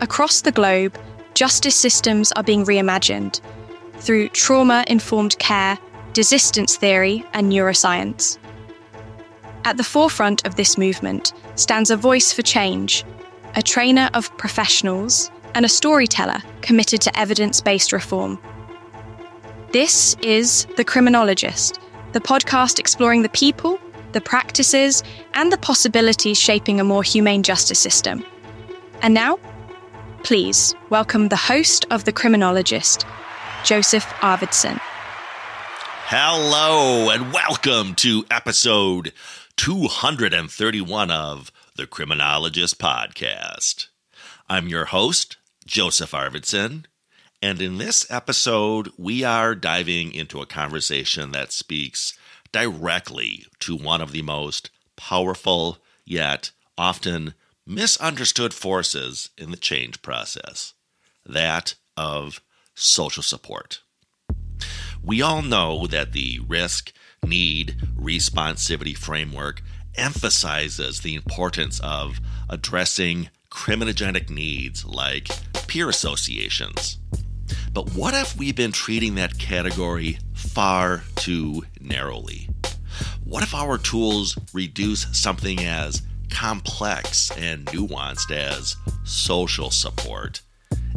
Across the globe, justice systems are being reimagined through trauma-informed care, desistance theory, and neuroscience. At the forefront of this movement stands a voice for change, a trainer of professionals, and a storyteller committed to evidence-based reform. This is The Criminologist, the podcast exploring the people, the practices, and the possibilities shaping a more humane justice system. And now, please welcome the host of The Criminologist, Joseph Arvidson. Hello, and welcome to episode 231 of The Criminologist Podcast. I'm your host, Joseph Arvidson, and in this episode, we are diving into a conversation that speaks directly to one of the most powerful yet often misunderstood forces in the change process, that of social support. We all know that the risk, need, responsivity framework emphasizes the importance of addressing criminogenic needs like peer associations. But what if we've been treating that category far too narrowly? What if our tools reduce something as complex and nuanced as social support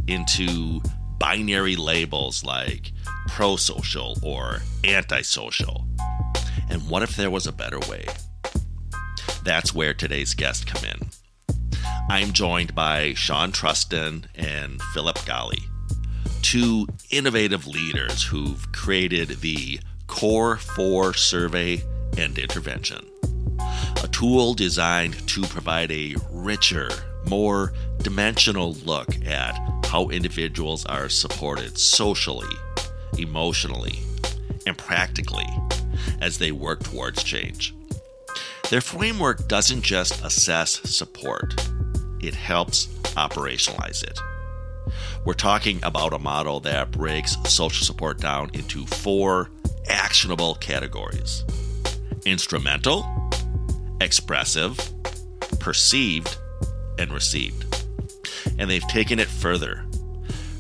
into binary labels like pro-social or antisocial? And what if there was a better way? That's where today's guests come in. I'm joined by Trusten and Galli, two innovative leaders who've created the Core 4 Survey and Intervention, a tool designed to provide a richer, more dimensional look at how individuals are supported socially, emotionally, and practically as they work towards change. Their framework doesn't just assess support, it helps operationalize it. We're talking about a model that breaks social support down into 4 actionable categories: instrumental, expressive, perceived, and received. And they've taken it further,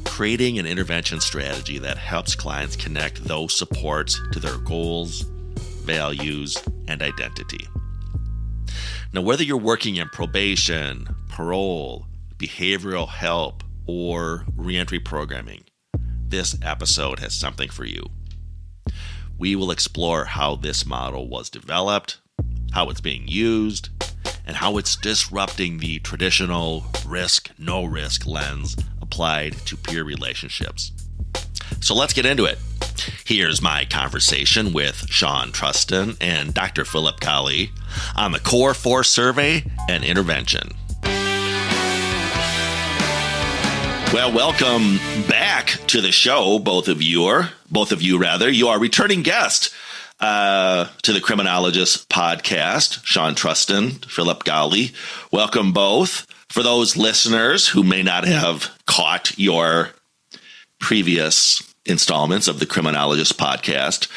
creating an intervention strategy that helps clients connect those supports to their goals, values, and identity. Now, whether you're working in probation, parole, behavioral help, or reentry programming, this episode has something for you. We will explore how this model was developed, how it's being used, and how it's disrupting the traditional risk, no risk lens applied to peer relationships. So let's get into it. Here's my conversation with Shawn Trusten and Dr. Galli on the Core 4 Survey and Intervention. Well, welcome back to the show, both of you. You are returning guests to the Criminologist Podcast, Shawn Trusten, Galli. Welcome both. For those listeners who may not have caught your previous installments of the Criminologist Podcast,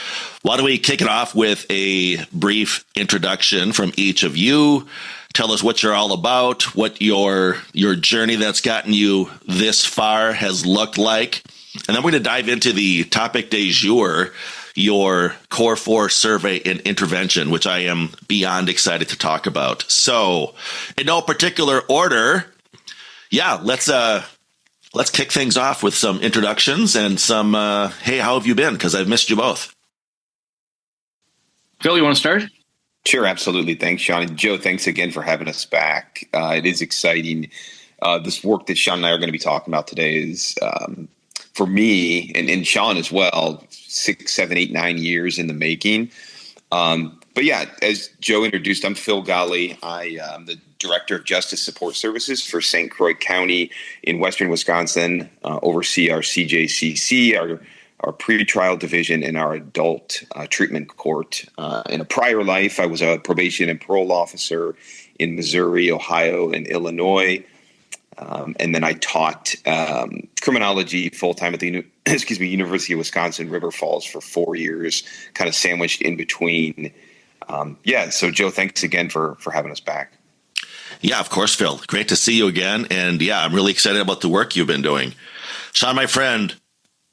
why don't we kick it off with a brief introduction from each of you? Tell us what you're all about, what your journey that's gotten you this far has looked like. And then we're going to dive into the topic du jour, your Core 4 Survey and Intervention, which I am beyond excited to talk about. So, in no particular order, let's kick things off with some introductions and some, hey, how have you been? Because I've missed you both. Phil, you want to start? Sure, absolutely. Thanks, Shawn. And Joe, thanks again for having us back. It is exciting. This work that Shawn and I are going to be talking about today is, for me, and Shawn as well, 6, 7, 8, 9 years in the making. But yeah, as Joe introduced, I'm Phil Galli. I am the Director of Justice Support Services for St. Croix County in Western Wisconsin, oversee our CJCC, our pretrial division, and our adult treatment court. In a prior life, I was a probation and parole officer in Missouri, Ohio, and Illinois. And then I taught criminology full-time at the University of Wisconsin River Falls for 4 years, kind of sandwiched in between. So Joe, thanks again for having us back. Yeah, of course, Phil. Great to see you again. And yeah, I'm really excited about the work you've been doing. Shawn, my friend.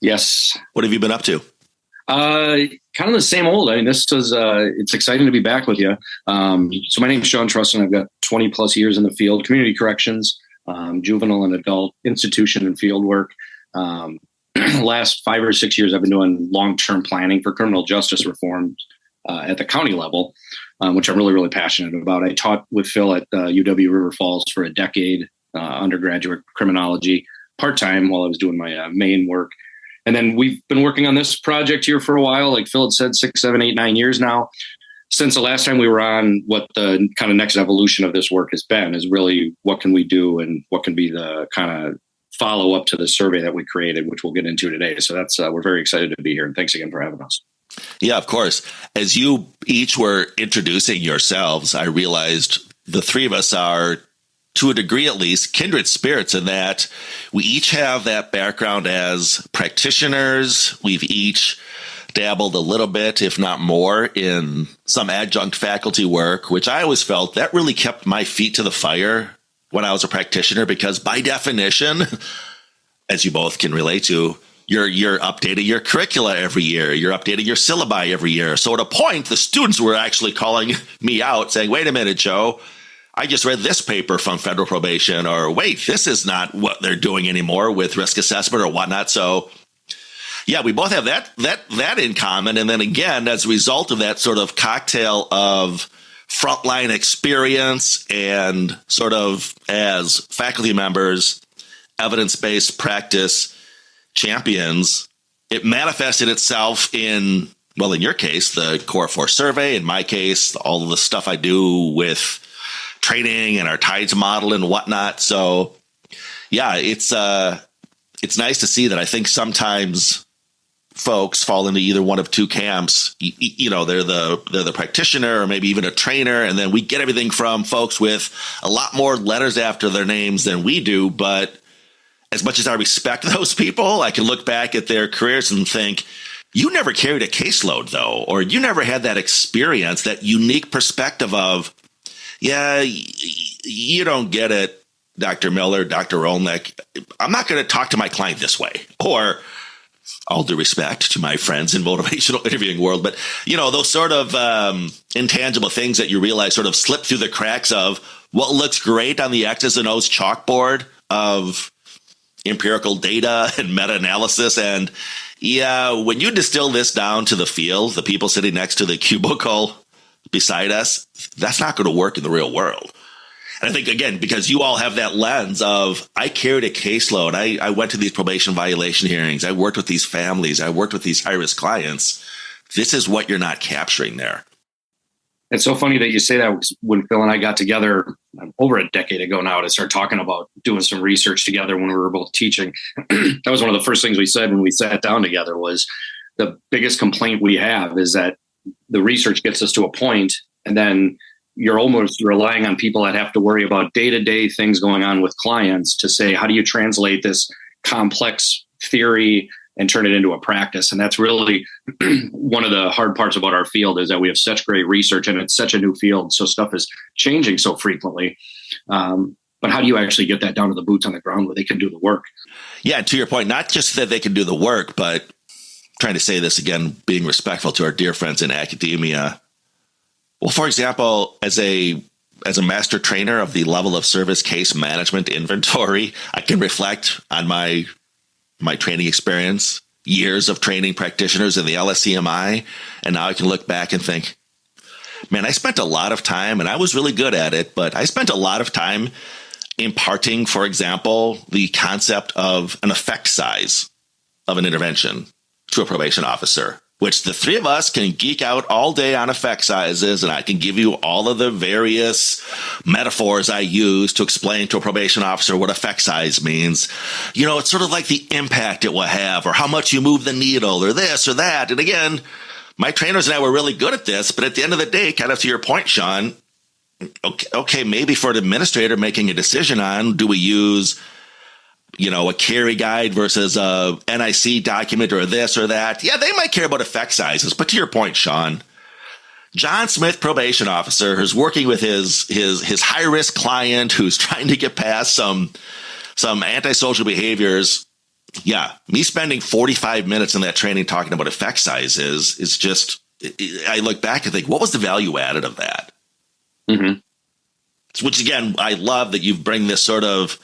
Yes. What have you been up to? Kind of the same old. I mean, it's exciting to be back with you. So my name is Shawn Trusten. I've got 20 plus years in the field, community corrections, juvenile and adult institution and field work. Last 5 or 6 years, I've been doing long-term planning for criminal justice reform at the county level, which I'm really, really passionate about. I taught with Phil at UW River Falls for a decade, undergraduate criminology, part-time while I was doing my main work. And then we've been working on this project here for a while, like Phil had said, 6, 7, 8, 9 years now. Since the last time we were on, what the kind of next evolution of this work has been is really what can we do and what can be the kind of follow up to the survey that we created, which we'll get into today. So that's we're very excited to be here. And thanks again for having us. Yeah, of course. As you each were introducing yourselves, I realized the three of us are, to a degree at least, kindred spirits in that we each have that background as practitioners. We've each dabbled a little bit, if not more, in some adjunct faculty work, which I always felt that really kept my feet to the fire when I was a practitioner, because by definition, as you both can relate to, you're updating your curricula every year. You're updating your syllabi every year. So at a point, the students were actually calling me out saying, wait a minute, Joe, I just read this paper from federal probation, or wait, this is not what they're doing anymore with risk assessment or whatnot. So yeah, we both have that in common. And then again, as a result of that sort of cocktail of frontline experience and sort of as faculty members, evidence-based practice champions, it manifested itself in, well, in your case, the Core 4 survey, in my case, all of the stuff I do with training and our TIDES model and whatnot. So yeah, it's nice to see that. I think sometimes folks fall into either one of two camps. You know, they're the practitioner or maybe even a trainer, and then we get everything from folks with a lot more letters after their names than we do. But as much as I respect those people, I can look back at their careers and think, you never carried a caseload though, or you never had that experience, that unique perspective of, yeah, you don't get it, Dr. Miller, Dr. Rolnick. I'm not going to talk to my client this way. Or, all due respect to my friends in motivational interviewing world, but you know, those sort of intangible things that you realize sort of slip through the cracks of what looks great on the X's and O's chalkboard of empirical data and meta-analysis. And yeah, when you distill this down to the field, the people sitting next to the cubicle beside us, that's not going to work in the real world. And I think, again, because you all have that lens of, I carried a caseload. I went to these probation violation hearings. I worked with these families. I worked with these high-risk clients. This is what you're not capturing there. It's so funny that you say that. When Phil and I got together over a decade ago now to start talking about doing some research together when we were both teaching, that was one of the first things we said when we sat down together was the biggest complaint we have is that the research gets us to a point, and then you're almost relying on people that have to worry about day-to-day things going on with clients to say, how do you translate this complex theory and turn it into a practice? And that's really one of the hard parts about our field, is that we have such great research and it's such a new field. So stuff is changing so frequently. But how do you actually get that down to the boots on the ground where they can do the work? Yeah, to your point, not just that they can do the work, but trying to say this again, being respectful to our dear friends in academia. Well, for example, as a master trainer of the level of service case management inventory, I can reflect on my training experience, years of training practitioners in the LSCMI, and now I can look back and think, man, I spent a lot of time, and I was really good at it, but I spent a lot of time imparting, for example, the concept of an effect size of an intervention to a probation officer, which the three of us can geek out all day on effect sizes, and I can give you all of the various metaphors I use to explain to a probation officer what effect size means. You know, it's sort of like the impact it will have, or how much you move the needle, or this or that. And again, my trainers and I were really good at this, but at the end of the day, kind of to your point, Shawn, okay, maybe for an administrator making a decision on, do we use, you know, a carry guide versus a NIC document or this or that? Yeah, they might care about effect sizes. But to your point, Shawn, John Smith, probation officer, who's working with his high risk client who's trying to get past some antisocial behaviors. Yeah, me spending 45 minutes in that training talking about effect sizes is just. I look back and think, what was the value added of that? Mm-hmm. Which again, I love that you bring this sort of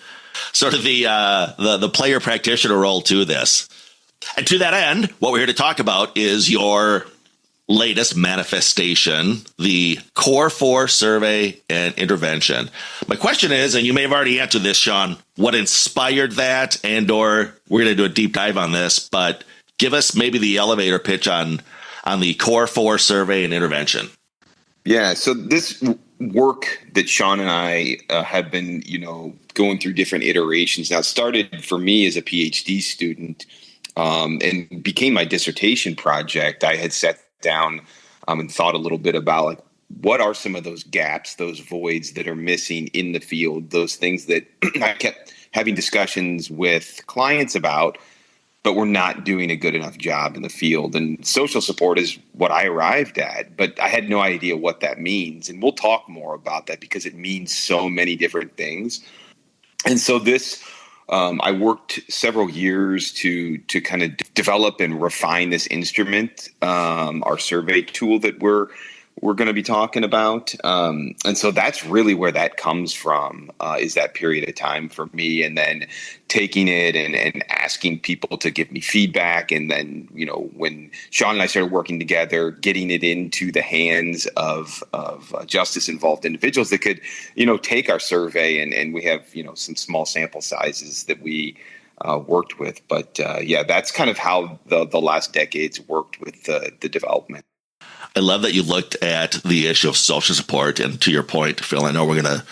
the player practitioner role to this. And to that end, what we're here to talk about is your latest manifestation, the Core 4 survey and intervention. My question is, and you may have already answered this, Shawn, what inspired that, and or we're going to do a deep dive on this, but give us maybe the elevator pitch on the Core 4 survey and intervention. Yeah, so this work that Shawn and I have been, going through different iterations. Now, it started for me as a PhD student and became my dissertation project. I had sat down and thought a little bit about like what are some of those gaps, those voids that are missing in the field, those things that I kept having discussions with clients about, but we're not doing a good enough job in the field. And social support is what I arrived at, but I had no idea what that means. And we'll talk more about that because it means so many different things. And so this, I worked several years to kind of develop and refine this instrument, our survey tool that we're going to be talking about. And so that's really where that comes from, is that period of time for me. And then taking it and asking people to give me feedback. And then, when Shawn and I started working together, getting it into the hands of justice involved individuals that could, take our survey. And we have, some small sample sizes that we worked with. But that's kind of how the last decades worked with the development. I love that you looked at the issue of social support, and to your point, Phil, I know we're gonna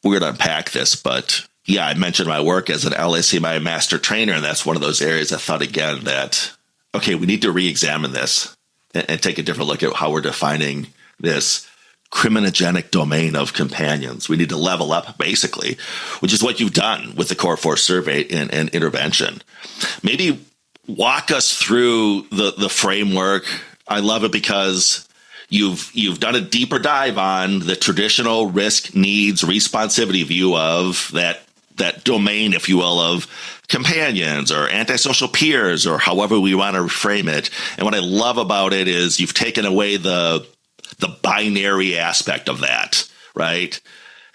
unpack this, but yeah, I mentioned my work as an LSCMI master trainer, and that's one of those areas I thought again that okay, we need to re-examine this and take a different look at how we're defining this criminogenic domain of companions. We need to level up, basically, which is what you've done with the Core 4 survey and intervention. Maybe walk us through the framework. I love it because you've done a deeper dive on the traditional risk, needs, responsivity view of that domain, if you will, of companions or antisocial peers or however we want to reframe it. And what I love about it is you've taken away the binary aspect of that, right?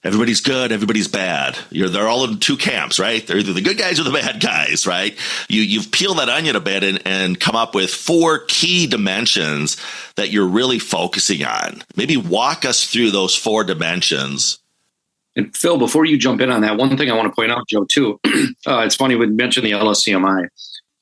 Everybody's good, everybody's bad. They're all in two camps, right? They're either the good guys or the bad guys, right? You've peeled that onion a bit and come up with 4 key dimensions that you're really focusing on. Maybe walk us through those 4 dimensions. And Phil, before you jump in on that, one thing I want to point out, Joe, too, it's funny, we mentioned the LSCMI,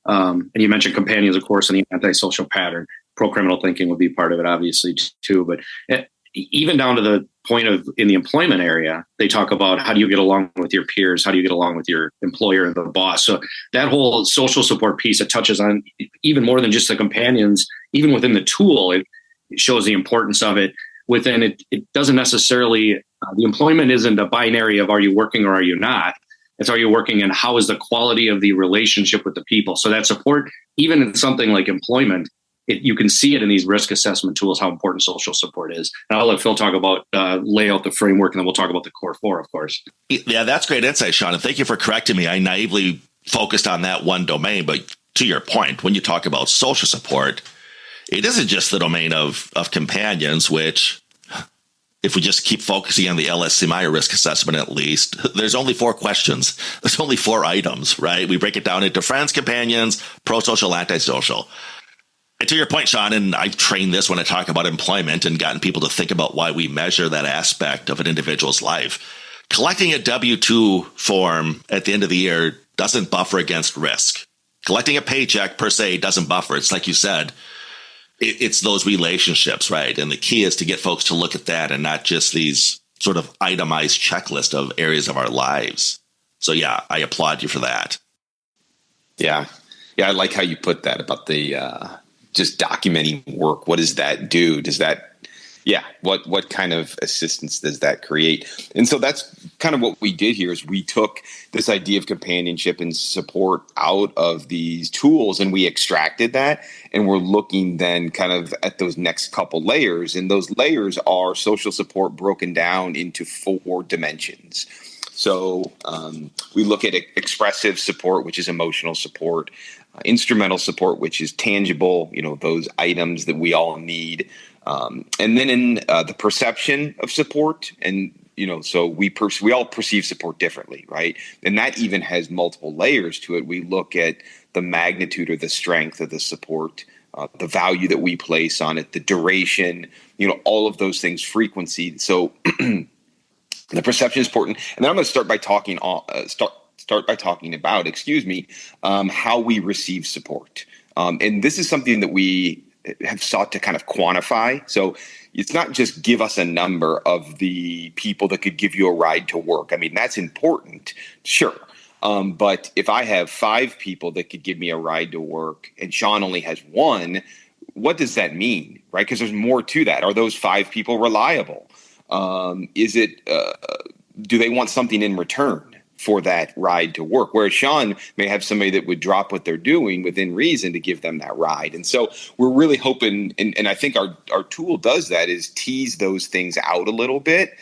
and you mentioned companions, of course, and the antisocial pattern. Pro-criminal thinking would be part of it, obviously, too. But even down to the point of in the employment area, they talk about how do you get along with your peers? How do you get along with your employer and the boss? So that whole social support piece, it touches on even more than just the companions. Even within the tool, it shows the importance of it. Within it, it doesn't necessarily, the employment isn't a binary of are you working or are you not? It's are you working and how is the quality of the relationship with the people? So that support, even in something like employment, you can see it in these risk assessment tools, how important social support is. And I'll let Phil talk about, lay out the framework, and then we'll talk about the Core 4, of course. Yeah, that's great insight, Shawn. And thank you for correcting me. I naively focused on that one domain. But to your point, when you talk about social support, it isn't just the domain of companions, which if we just keep focusing on the LSCMI risk assessment, at least, there's only 4 questions. There's only 4 items, right? We break it down into friends, companions, pro-social, antisocial. And to your point, Shawn, and I've trained this when I talk about employment and gotten people to think about why we measure that aspect of an individual's life. Collecting a W-2 form at the end of the year doesn't buffer against risk. Collecting a paycheck per se doesn't buffer. It's like you said, it's those relationships, right? And the key is to get folks to look at that and not just these sort of itemized checklist of areas of our lives. So yeah, I applaud you for that. Yeah. Yeah, I like how you put that about the just documenting work. What does that do? Does that Yeah. What kind of assistance does that create? And so that's kind of what we did here is we took this idea of companionship and support out of these tools and we extracted that. And we're looking then kind of at those next couple layers. And those layers are social support broken down into 4 dimensions. So we look at expressive support, which is emotional support, instrumental support, which is tangible, those items that we all need. And then in the perception of support, and so we all perceive support differently, right? And that even has multiple layers to it. We look at the magnitude or the strength of the support, the value that we place on it, the duration, all of those things, frequency. So the perception is important. And then I'm going to start by talking about, how we receive support. And this is something that we have sought to kind of quantify. So it's not just give us a number of the people that could give you a ride to work. I mean, that's important, sure. But if I have 5 people that could give me a ride to work and Shawn only has 1, what does that mean, right? Because there's more to that. Are those 5 people reliable? Do they want something in return for that ride to work? Whereas Shawn may have somebody that would drop what they're doing within reason to give them that ride. And so we're really hoping, and I think our tool does that, is tease those things out a little bit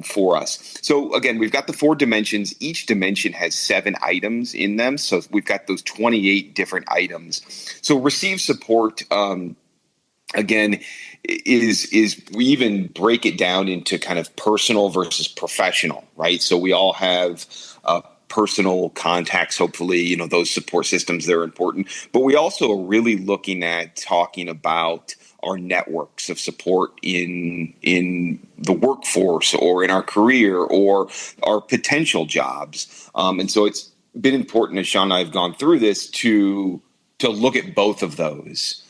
for us. So again, we've got the 4 dimensions. Each dimension has 7 items in them. So we've got those 28 different items. So receive support, again, is we even break it down into kind of personal versus professional, right? So we all have personal contacts, hopefully, those support systems, they're important. But we also are really looking at talking about our networks of support in the workforce or in our career or our potential jobs. And so it's been important, as Shawn and I have gone through this, to look at both of those.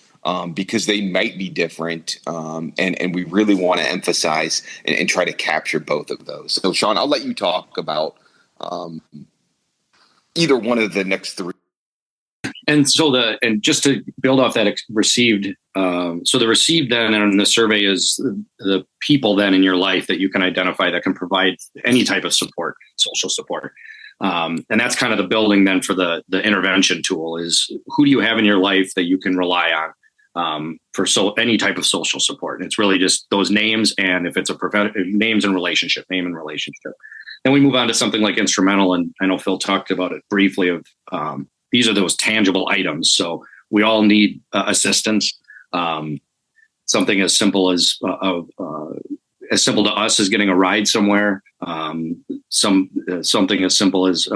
Because they might be different, and we really want to emphasize and try to capture both of those. So, Shawn, I'll let you talk about either one of the next 3. And so and just to build off that received, so the received then in the survey is the people then in your life that you can identify that can provide any type of support, social support. And that's kind of the building then for the intervention tool is who do you have in your life that you can rely on for any type of social support. And it's really just those names. And if it's names and relationship, name and relationship. Then we move on to something like instrumental. And I know Phil talked about it briefly of these are those tangible items. So we all need assistance. Something as simple as simple to us as getting a ride somewhere. Something as simple as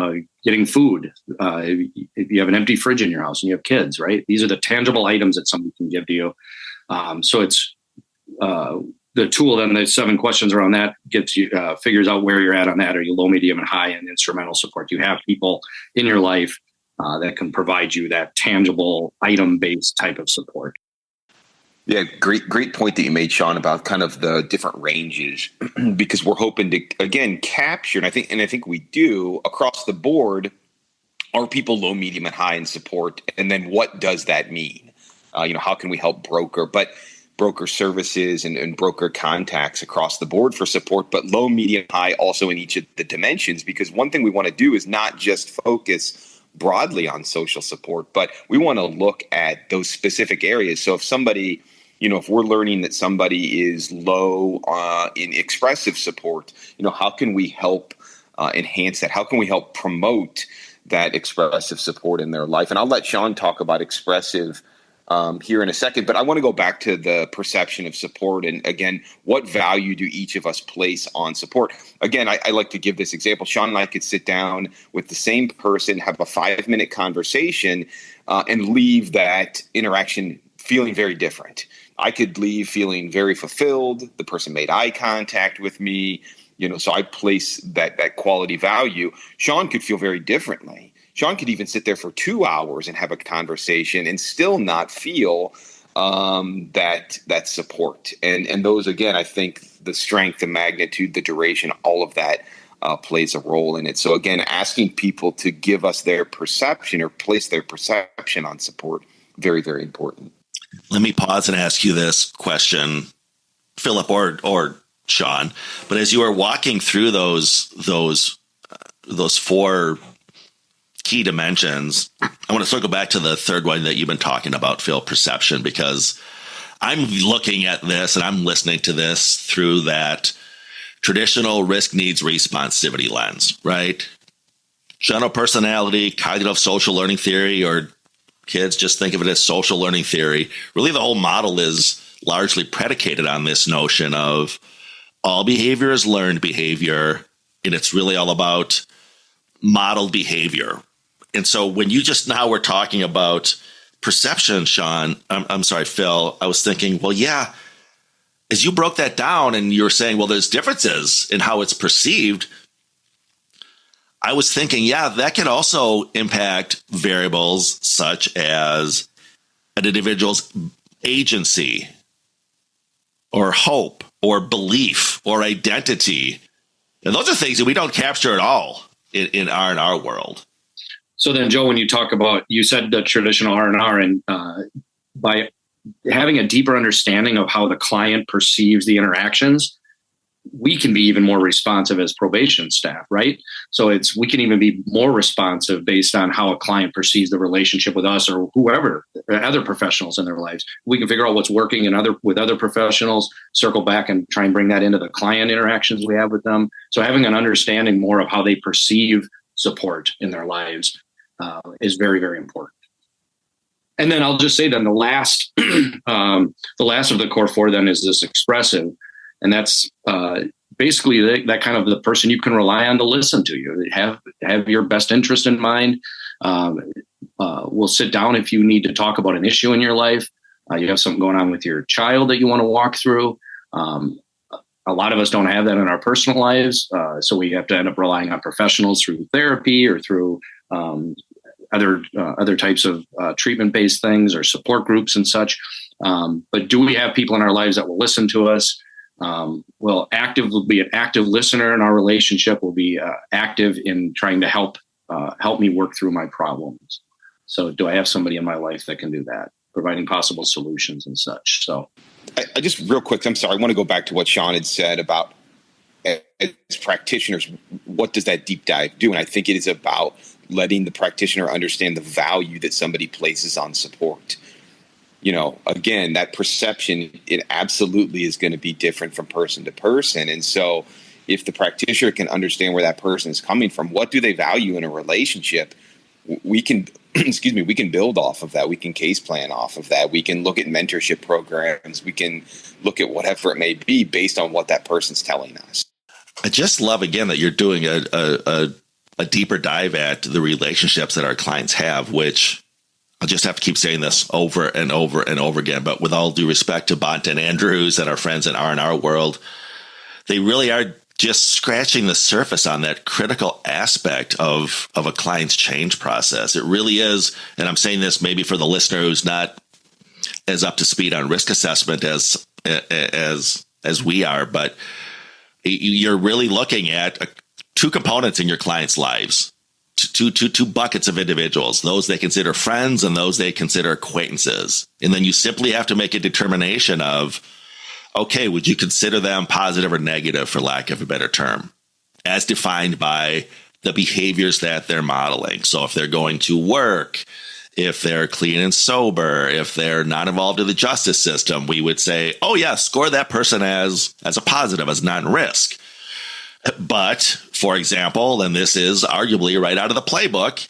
getting food. If you have an empty fridge in your house and you have kids, right? These are the tangible items that somebody can give to you. So it's the tool. Then the 7 questions around that gets you figures out where you're at on that. Are you low, medium, and high in instrumental support? You have people in your life that can provide you that tangible item-based type of support. Yeah, great point that you made, Shawn, about kind of the different ranges, because we're hoping to again capture, and I think we do across the board. Are people low, medium, and high in support? And then what does that mean? How can we help broker services and broker contacts across the board for support, but low, medium, high also in each of the dimensions? Because one thing we want to do is not just focus broadly on social support, but we want to look at those specific areas. So if somebody, if we're learning that somebody is low in expressive support, how can we help enhance that? How can we help promote that expressive support in their life? And I'll let Shawn talk about expressive here in a second, but I want to go back to the perception of support. And again, what value do each of us place on support? Again, I like to give this example. Shawn and I could sit down with the same person, have a 5-minute conversation, and leave that interaction feeling very different. I could leave feeling very fulfilled. The person made eye contact with me, so I place that quality value. Shawn could feel very differently. Shawn could even sit there for 2 hours and have a conversation and still not feel that support. And those, again, I think the strength, the magnitude, the duration, all of that plays a role in it. So again, asking people to give us their perception or place their perception on support, very, very important. Let me pause and ask you this question. Philip or Shawn, but as you were walking through those four key dimensions, I want to circle back to the third one that you've been talking about, Phil, perception, because I'm looking at this and I'm listening to this through that traditional risk needs responsivity lens, right? General personality, cognitive social learning theory, or kids just think of it as social learning theory. Really, the whole model is largely predicated on this notion of all behavior is learned behavior, and it's really all about modeled behavior. And so when you just now were talking about perception, Shawn, I'm sorry, Phil, I was thinking, well, yeah, as you broke that down and you were saying, well, there's differences in how it's perceived, I was thinking, yeah, that can also impact variables such as an individual's agency or hope or belief or identity. And those are things that we don't capture at all in R&R world. So then, Joe, when you talk about, you said the traditional R&R, and by having a deeper understanding of how the client perceives the interactions, we can be even more responsive as probation staff, right? So we can even be more responsive based on how a client perceives the relationship with us or whoever, other professionals in their lives. We can figure out what's working with other professionals, circle back and try and bring that into the client interactions we have with them. So having an understanding more of how they perceive support in their lives is very, very important. And then I'll just say then the last of the core four then is this expressive. And that's basically that kind of the person you can rely on to listen to you, have your best interest in mind. We'll sit down if you need to talk about an issue in your life. You have something going on with your child that you want to walk through. A lot of us don't have that in our personal lives. So we have to end up relying on professionals through therapy or through other types of treatment-based things or support groups and such. But do we have people in our lives that will listen to us? Will be an active listener in our relationship, will be active in trying to help me work through my problems. So do I have somebody in my life that can do that, providing possible solutions and such? So I just real quick, I'm sorry, I want to go back to what Shawn had said about as practitioners, what does that deep dive do? And I think it is about letting the practitioner understand the value that somebody places on support. You know, again, that perception, it absolutely is going to be different from person to person. And so if the practitioner can understand where that person is coming from, what do they value in a relationship, we can, we can build off of that. We can case plan off of that. We can look at mentorship programs. We can look at whatever it may be based on what that person's telling us. I just love, again, that you're doing a deeper dive at the relationships that our clients have, which I'll just have to keep saying this over and over and over again. But with all due respect to Bont and Andrews and our friends in R&R world, they really are just scratching the surface on that critical aspect of a client's change process. It really is. And I'm saying this maybe for the listener who's not as up to speed on risk assessment as we are, but you're really looking at two components in your clients' lives. Two buckets of individuals, those they consider friends and those they consider acquaintances. And then you simply have to make a determination of, okay, would you consider them positive or negative, for lack of a better term, as defined by the behaviors that they're modeling. So if they're going to work, if they're clean and sober, if they're not involved in the justice system, we would say, oh yeah, score that person as a positive, as non-risk. But, for example, and this is arguably right out of the playbook,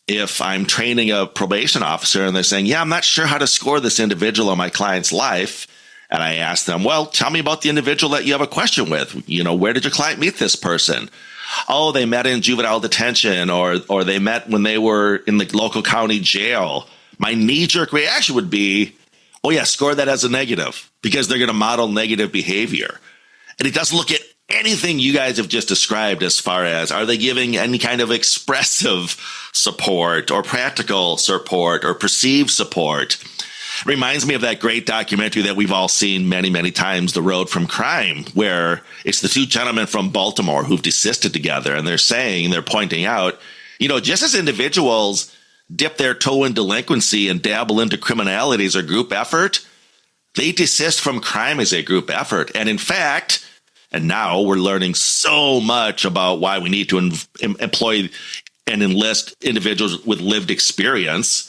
if I'm training a probation officer and they're saying, yeah, I'm not sure how to score this individual in my client's life, and I ask them, well, tell me about the individual that you have a question with. You know, where did your client meet this person? Oh, they met in juvenile detention, or they met when they were in the local county jail. My knee-jerk reaction would be, oh yeah, score that as a negative, because they're going to model negative behavior. And it doesn't look at anything you guys have just described as far as, are they giving any kind of expressive support or practical support or perceived support? Reminds me of that great documentary that we've all seen many, many times, The Road from Crime, where it's the two gentlemen from Baltimore who've desisted together, and they're pointing out, you know, just as individuals dip their toe in delinquency and dabble into criminality as a group effort, they desist from crime as a group effort. And in fact, and now we're learning so much about why we need to employ and enlist individuals with lived experience.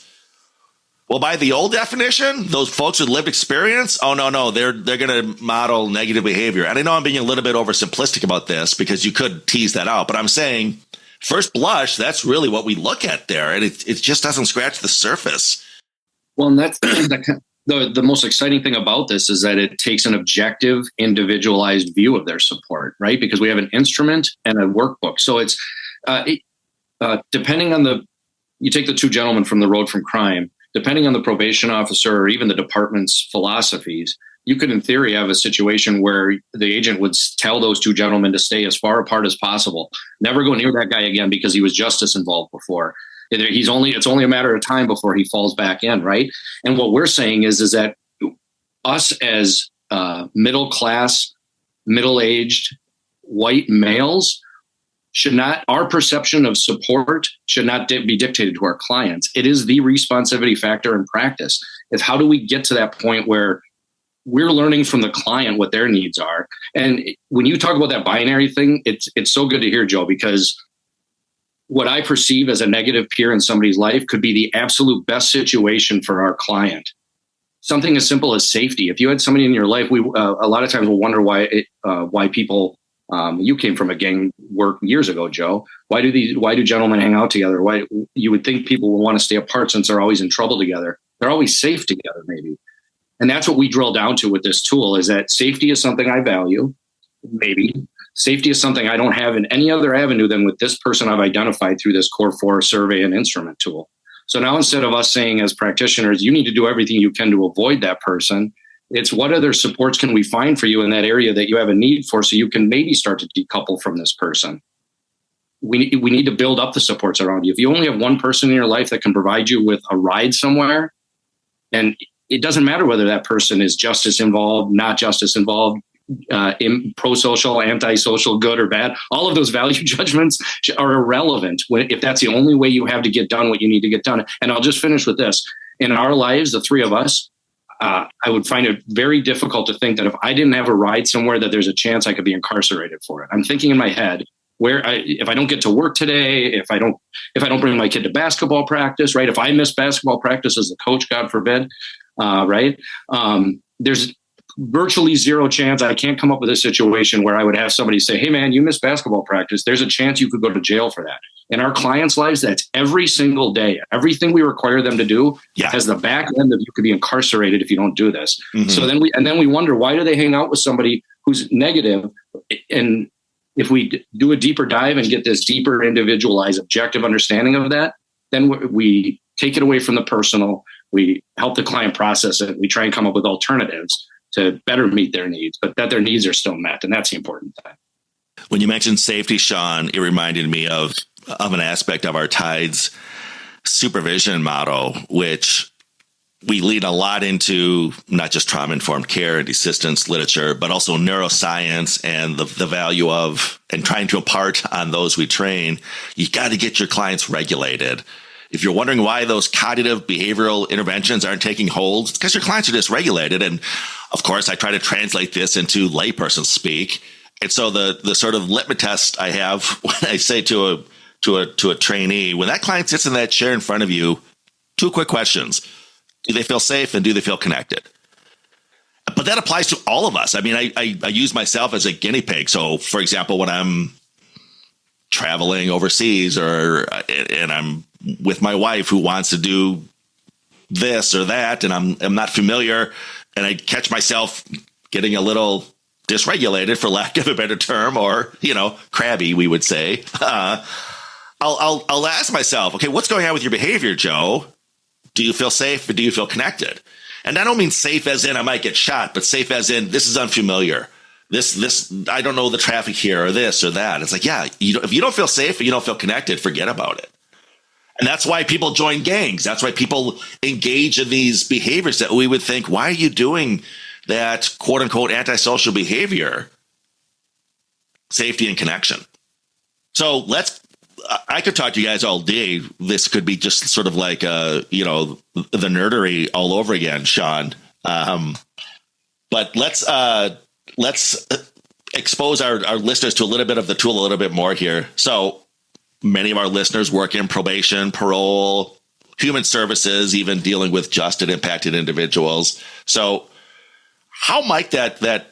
Well, by the old definition, those folks with lived experience, oh, no, they're going to model negative behavior. And I know I'm being a little bit oversimplistic about this because you could tease that out, but I'm saying first blush, that's really what we look at there. And it just doesn't scratch the surface. Well, and that's the most exciting thing about this is that it takes an objective, individualized view of their support, right? Because we have an instrument and a workbook. So it's depending on you take the two gentlemen from the road from crime, depending on the probation officer or even the department's philosophies, you could in theory have a situation where the agent would tell those two gentlemen to stay as far apart as possible, never go near that guy again because he was justice involved before. It's only a matter of time before he falls back in, right? And what we're saying is that us as middle class, middle-aged white males our perception of support should not be dictated to our clients. It is the responsivity factor in practice. It's how do we get to that point where we're learning from the client what their needs are. And when you talk about that binary thing, it's so good to hear, Joe, because what I perceive as a negative peer in somebody's life could be the absolute best situation for our client. Something as simple as safety. If you had somebody in your life, we a lot of times will wonder why people. You came from a gang work years ago, Joe. Why do gentlemen hang out together? Why you would think people will want to stay apart since they're always in trouble together. They're always safe together, maybe. And that's what we drill down to with this tool is that safety is something I value. Maybe safety is something I don't have in any other avenue than with this person I've identified through this Core 4 survey and instrument tool. So now instead of us saying as practitioners, you need to do everything you can to avoid that person, it's what other supports can we find for you in that area that you have a need for so you can maybe start to decouple from this person. We need to build up the supports around you. If you only have one person in your life that can provide you with a ride somewhere, and it doesn't matter whether that person is justice involved, not justice involved, pro-social, anti-social, good or bad, all of those value judgments are irrelevant if that's the only way you have to get done what you need to get done. And I'll just finish with this. In our lives, the three of us, I would find it very difficult to think that if I didn't have a ride somewhere, that there's a chance I could be incarcerated for it. I'm thinking in my head, if I don't get to work today, if I don't bring my kid to basketball practice, right? If I miss basketball practice as a coach, God forbid, right? There's virtually zero chance I can't come up with a situation where I would have somebody say, hey man, you missed basketball practice. There's a chance you could go to jail for that. In our clients' lives, that's every single day. Everything we require them to do has the back end of you could be incarcerated if you don't do this. Mm-hmm. So then we wonder, why do they hang out with somebody who's negative? And if we do a deeper dive and get this deeper individualized objective understanding of that, then we take it away from the personal. We help the client process it. We try and come up with alternatives to better meet their needs, but that their needs are still met. And that's the important thing. When you mentioned safety, Shawn, it reminded me of an aspect of our TIDES supervision model, which we lead a lot into not just trauma-informed care and desistance literature, but also neuroscience and the value of and trying to impart on those we train. You got to get your clients regulated. If you're wondering why those cognitive behavioral interventions aren't taking hold, it's because your clients are dysregulated. And of course, I try to translate this into layperson speak. And so the sort of litmus test I have when I say to a trainee, when that client sits in that chair in front of you, two quick questions. Do they feel safe and do they feel connected? But that applies to all of us. I mean, I use myself as a guinea pig. So, for example, when I'm traveling overseas and I'm with my wife who wants to do this or that, and I'm not familiar, and I catch myself getting a little dysregulated, for lack of a better term, or, crabby, we would say, I'll ask myself, okay, what's going on with your behavior, Joe? Do you feel safe or do you feel connected? And I don't mean safe as in I might get shot, but safe as in this is unfamiliar. This I don't know the traffic here or this or that. It's like, yeah, if you don't feel safe or you don't feel connected, forget about it. And that's why people join gangs. That's why people engage in these behaviors that we would think, why are you doing that quote unquote antisocial behavior? Safety and connection. So I could talk to you guys all day. This could be just sort of like, the nerdery all over again, Shawn. But let's expose our listeners to a little bit of the tool a little bit more here. So many of our listeners work in probation, parole, human services, even dealing with just and impacted individuals. So how might the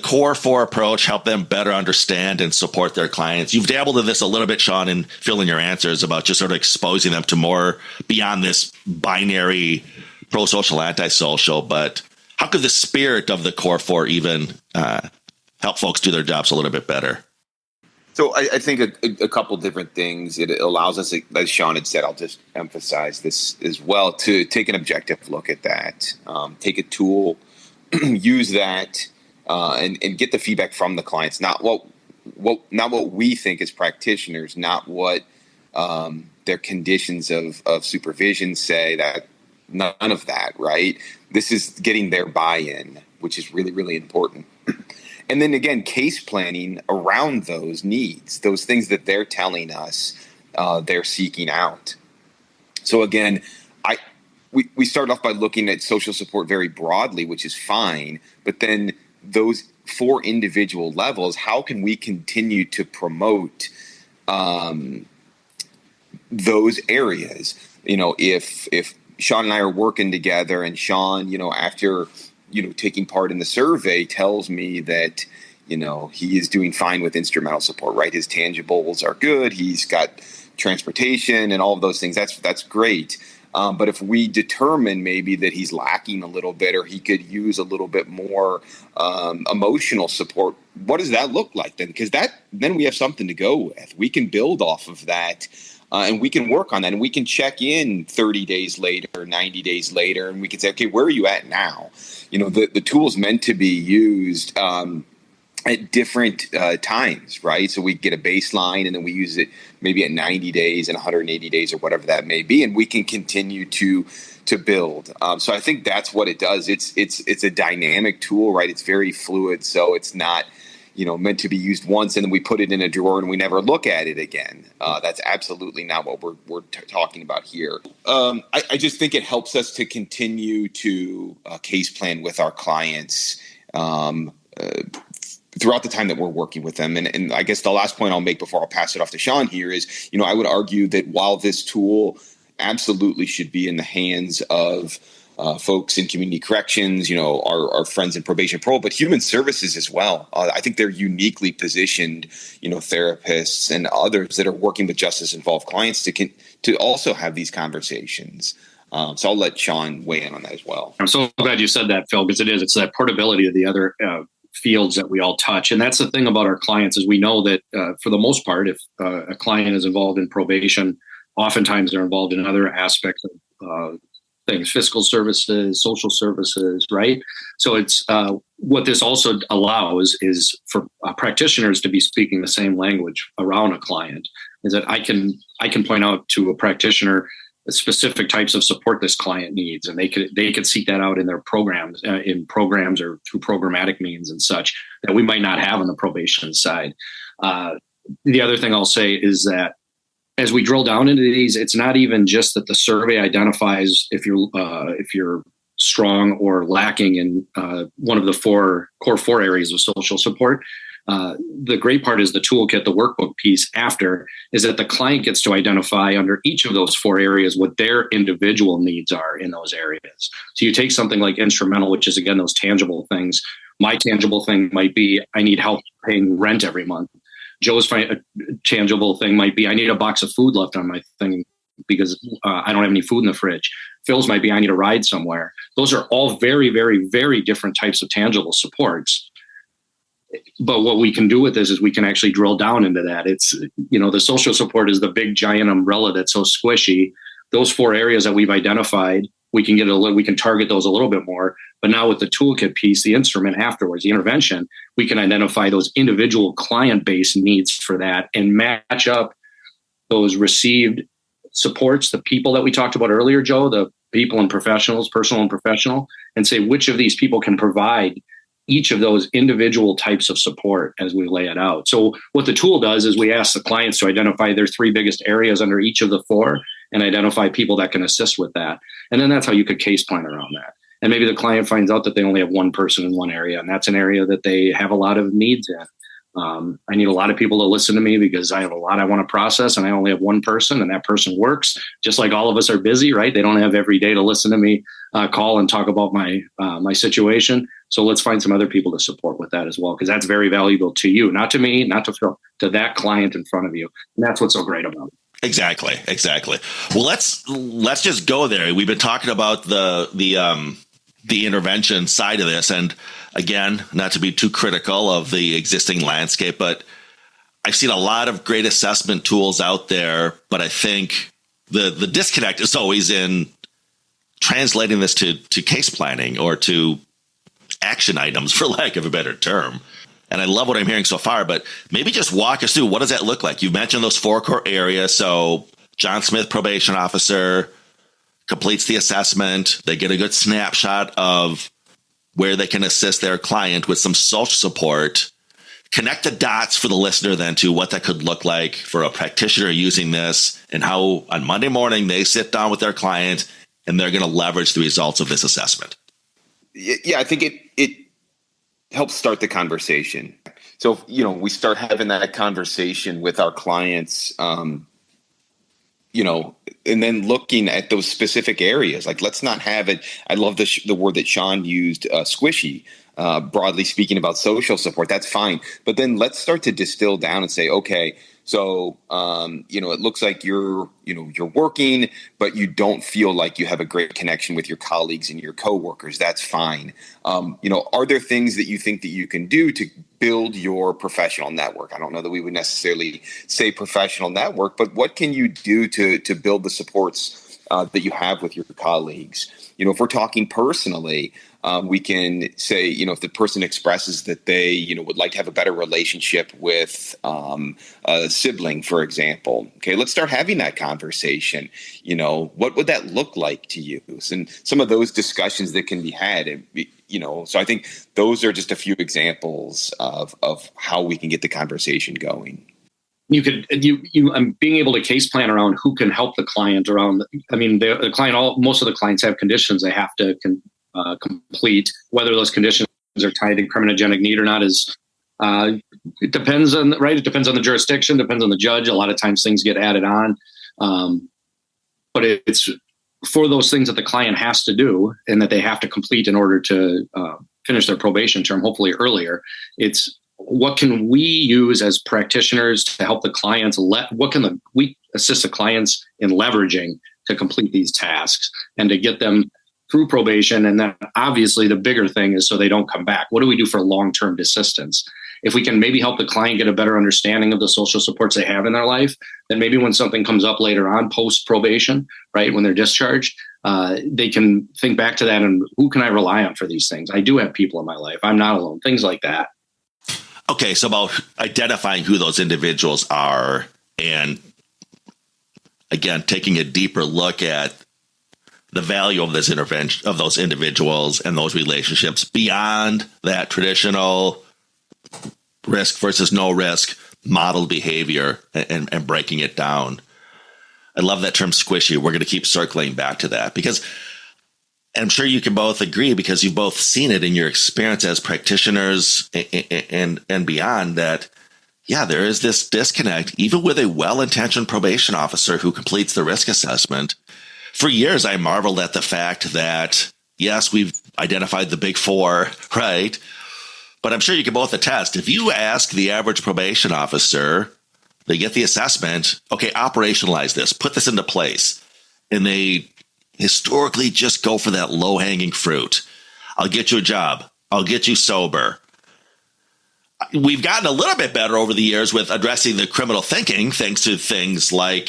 core 4 approach help them better understand and support their clients? You've dabbled in this a little bit, Shawn, and Phil, in your answers about just sort of exposing them to more beyond this binary pro-social, antisocial. But how could the spirit of the core 4 even help folks do their jobs a little bit better? So I think a couple different things. It allows us, as Shawn had said, I'll just emphasize this as well, to take an objective look at that, take a tool, use that, and get the feedback from the clients, not what we think as practitioners, not what their conditions of supervision say, that none of that, right? This is getting their buy-in, which is really, really important. And then again, case planning around those needs, those things that they're telling us they're seeking out. So again, we start off by looking at social support very broadly, which is fine. But then those 4 individual levels, how can we continue to promote those areas? If Shawn and I are working together, and Shawn, after taking part in the survey, tells me that, he is doing fine with instrumental support, right? His tangibles are good. He's got transportation and all of those things. That's great. But if we determine maybe that he's lacking a little bit, or he could use a little bit more emotional support, what does that look like then? Because then we have something to go with. We can build off of that. And we can work on that, and we can check in 30 days later, 90 days later, and we can say, okay, where are you at now? The tool is meant to be used at different times, right? So we get a baseline, and then we use it maybe at 90 days and 180 days or whatever that may be, and we can continue to build. So I think that's what it does. It's a dynamic tool, right? It's very fluid, so it's not meant to be used once and then we put it in a drawer and we never look at it again. That's absolutely not what we're talking about here. I just think it helps us to continue to case plan with our clients throughout the time that we're working with them. And I guess the last point I'll make before I'll pass it off to Shawn here is, I would argue that while this tool absolutely should be in the hands of folks in community corrections, our friends in probation, parole, but human services as well. I think they're uniquely positioned, therapists and others that are working with justice-involved clients to also have these conversations. So I'll let Shawn weigh in on that as well. I'm so glad you said that, Phil, because it's that portability of the other fields that we all touch. And that's the thing about our clients is we know that for the most part, if a client is involved in probation, oftentimes they're involved in other aspects of things, fiscal services, social services, right? So it's what this also allows is for practitioners to be speaking the same language around a client. Is that I can point out to a practitioner specific types of support this client needs, and they could seek that out in their programs, or through programmatic means and such that we might not have on the probation side. The other thing I'll say is that as we drill down into these, it's not even just that the survey identifies if you're strong or lacking in one of the core 4 areas of social support. The great part is the toolkit, the workbook piece after, is that the client gets to identify under each of those 4 areas what their individual needs are in those areas. So you take something like instrumental, which is, again, those tangible things. My tangible thing might be I need help paying rent every month. Joe's tangible thing might be I need a box of food left on my thing because I don't have any food in the fridge. Phil's might be I need a ride somewhere. Those are all very, very, very different types of tangible supports. But what we can do with this is we can actually drill down into that. It's, the social support is the big giant umbrella that's so squishy. Those 4 areas that we've identified, we can target those a little bit more. But now with the toolkit piece, the instrument afterwards, the intervention, we can identify those individual client-based needs for that and match up those received supports, the people that we talked about earlier, Joe, the people and professionals, personal and professional, and say which of these people can provide each of those individual types of support as we lay it out. So what the tool does is we ask the clients to identify their 3 biggest areas under each of the 4 and identify people that can assist with that. And then that's how you could case plan around that. And maybe the client finds out that they only have one person in one area, and that's an area that they have a lot of needs in. I need a lot of people to listen to me because I have a lot I want to process, and I only have one person, and that person works just like all of us are busy, right? They don't have every day to listen to me call and talk about my situation. So let's find some other people to support with that as well, because that's very valuable to you, not to me, not to Phil, to that client in front of you. And that's what's so great about it. Exactly. Well, let's just go there. We've been talking about the intervention side of this, and again, not to be too critical of the existing landscape, but I've seen a lot of great assessment tools out there, but I think the disconnect is always in translating this to case planning or to action items, for lack of a better term. And I love what I'm hearing so far, but maybe just walk us through, what does that look like? You've mentioned those 4 core areas. So John Smith, probation officer, completes the assessment. They get a good snapshot of where they can assist their client with some social support. Connect the dots for the listener then to what that could look like for a practitioner using this, and how on Monday morning they sit down with their client and they're going to leverage the results of this assessment. Yeah, I think it helps start the conversation. So, we start having that conversation with our clients, and then looking at those specific areas. Like, let's not have it. I love the word that Shawn used, squishy, broadly speaking about social support. That's fine. But then let's start to distill down and say, okay, so, it looks like you're working, but you don't feel like you have a great connection with your colleagues and your coworkers. That's fine. Are there things that you think that you can do to build your professional network? I don't know that we would necessarily say professional network, but what can you do to build the supports that you have with your colleagues? If we're talking personally, we can say, if the person expresses that they, would like to have a better relationship with a sibling, for example. Okay, let's start having that conversation. What would that look like to you? And some of those discussions that can be had, so I think those are just a few examples of how we can get the conversation going. Being able to case plan around who can help the client around. I mean, the client. Most of the clients have conditions they have to complete. Whether those conditions are tied to criminogenic need or not it depends on It depends on the jurisdiction. Depends on the judge. A lot of times things get added on, but it's for those things that the client has to do and that they have to complete in order to finish their probation term, hopefully earlier. It's what can we use as practitioners to help the clients? What can we assist the clients in leveraging to complete these tasks and to get them through probation? And then obviously the bigger thing is so they don't come back. What do we do for long-term desistance? If we can maybe help the client get a better understanding of the social supports they have in their life, then maybe when something comes up later on post-probation, right, when they're discharged, they can think back to that and who can I rely on for these things? I do have people in my life. I'm not alone. Things like that. Okay, so about identifying who those individuals are, and again, taking a deeper look at the value of this intervention, of those individuals and those relationships beyond that traditional risk versus no risk modeled behavior, and breaking it down. I love that term squishy. We're going to keep circling back to that because I'm sure you can both agree, because you've both seen it in your experience as practitioners and beyond, that, yeah, there is this disconnect, even with a well-intentioned probation officer who completes the risk assessment. For years, I marveled at the fact that, yes, we've identified the big 4, right? But I'm sure you can both attest, if you ask the average probation officer, they get the assessment, okay, operationalize this, put this into place, and they historically just go for that low-hanging fruit. I'll get you a job. I'll get you sober. We've gotten a little bit better over the years with addressing the criminal thinking, thanks to things like,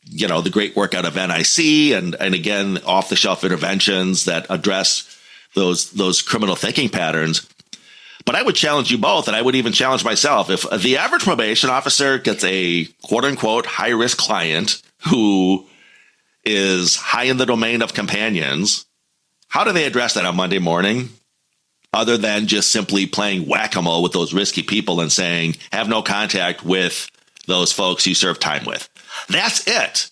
the great work out of NIC and again, off-the-shelf interventions that address those criminal thinking patterns. But I would challenge you both, and I would even challenge myself, if the average probation officer gets a quote-unquote high-risk client who is high in the domain of companions, how do they address that on Monday morning, other than just simply playing whack-a-mole with those risky people and saying, have no contact with those folks you serve time with? That's it.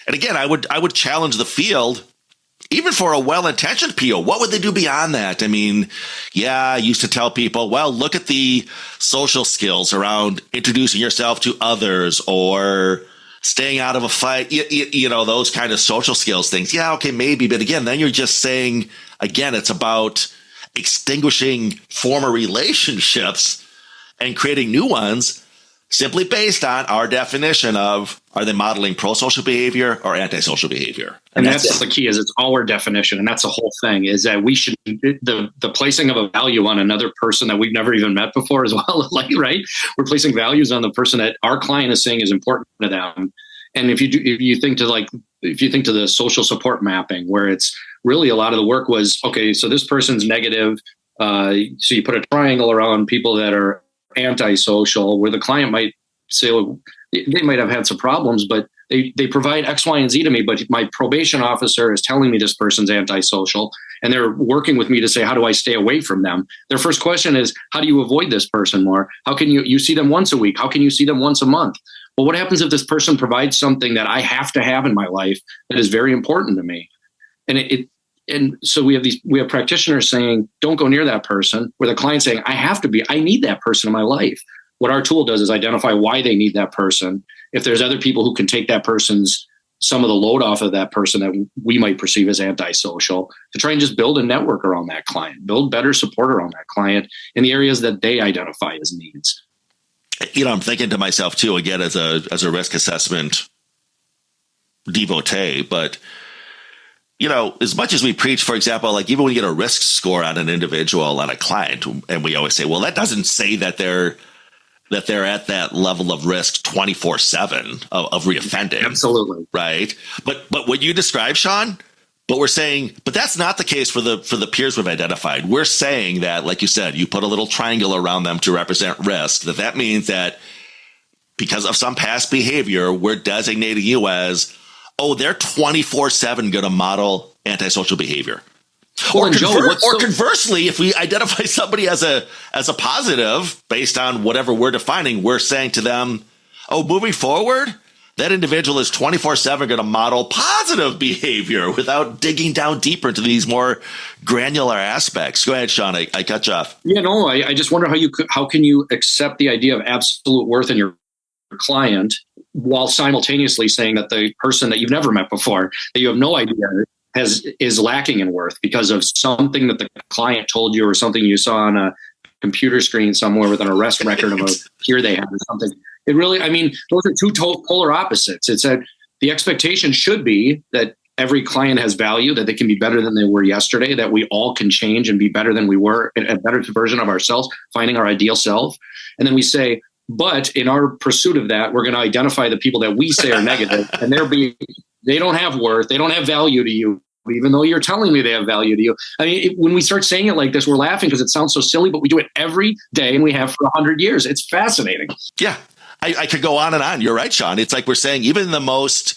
And again, I would challenge the field even for a well-intentioned PO, what would they do beyond that? I mean, I used to tell people, well, look at the social skills around introducing yourself to others or staying out of a fight, those kind of social skills things. Yeah, okay, maybe. But again, then you're just saying, again, it's about extinguishing former relationships and creating new ones simply based on our definition of, are they modeling pro-social behavior or antisocial behavior? And that's the key, is it's our definition. And that's the whole thing, is that we should, the placing of a value on another person that we've never even met before as well, right? We're placing values on the person that our client is saying is important to them. And if you think to the social support mapping, where it's really a lot of the work was, okay, so this person's negative. So you put a triangle around people that are antisocial, where the client might say, well, they might have had some problems, but they provide X, Y, and Z to me, but my probation officer is telling me this person's antisocial, and they're working with me to say, how do I stay away from them? Their first question is, how do you avoid this person more? How can you see them once a week? How can you see them once a month? Well, what happens if this person provides something that I have to have in my life that is very important to me? And so we have practitioners saying, don't go near that person, where the client's saying, I need that person in my life. What our tool does is identify why they need that person. If there's other people who can take some of the load off of that person that we might perceive as antisocial, to try and just build a network around that client, build better support around that client in the areas that they identify as needs. I'm thinking to myself too, again, as a risk assessment devotee, but as much as we preach, for example, like even when you get a risk score on an individual, on a client, and we always say, well, that doesn't say that they're at that level of risk 24/7 of reoffending. Absolutely. Right. But what you described, Shawn, but we're saying, but that's not the case for the peers we've identified. We're saying that, like you said, you put a little triangle around them to represent risk, that means that because of some past behavior, we're designating you as, they're 24/7 going to model antisocial behavior. Or conversely, if we identify somebody as a positive based on whatever we're defining, we're saying to them, moving forward, that individual is 24/7 going to model positive behavior without digging down deeper into these more granular aspects. Go ahead, Shawn. I cut you off. Yeah, no, I just wonder how can you accept the idea of absolute worth in your client while simultaneously saying that the person that you've never met before, that you have no idea is lacking in worth because of something that the client told you or something you saw on a computer screen somewhere with an arrest record of a peer they had or something. It really, those are two polar opposites. It's that the expectation should be that every client has value, that they can be better than they were yesterday, that we all can change and be better than we were, a better version of ourselves, finding our ideal self. And then we say, but in our pursuit of that, we're going to identify the people that we say are negative, and they don't have worth, they don't have value to you, even though you're telling me they have value to you. When we start saying it like this, we're laughing because it sounds so silly, but we do it every day, and we have for 100 years. It's fascinating. Yeah, I could go on and on. You're right, Shawn. It's like we're saying even the most,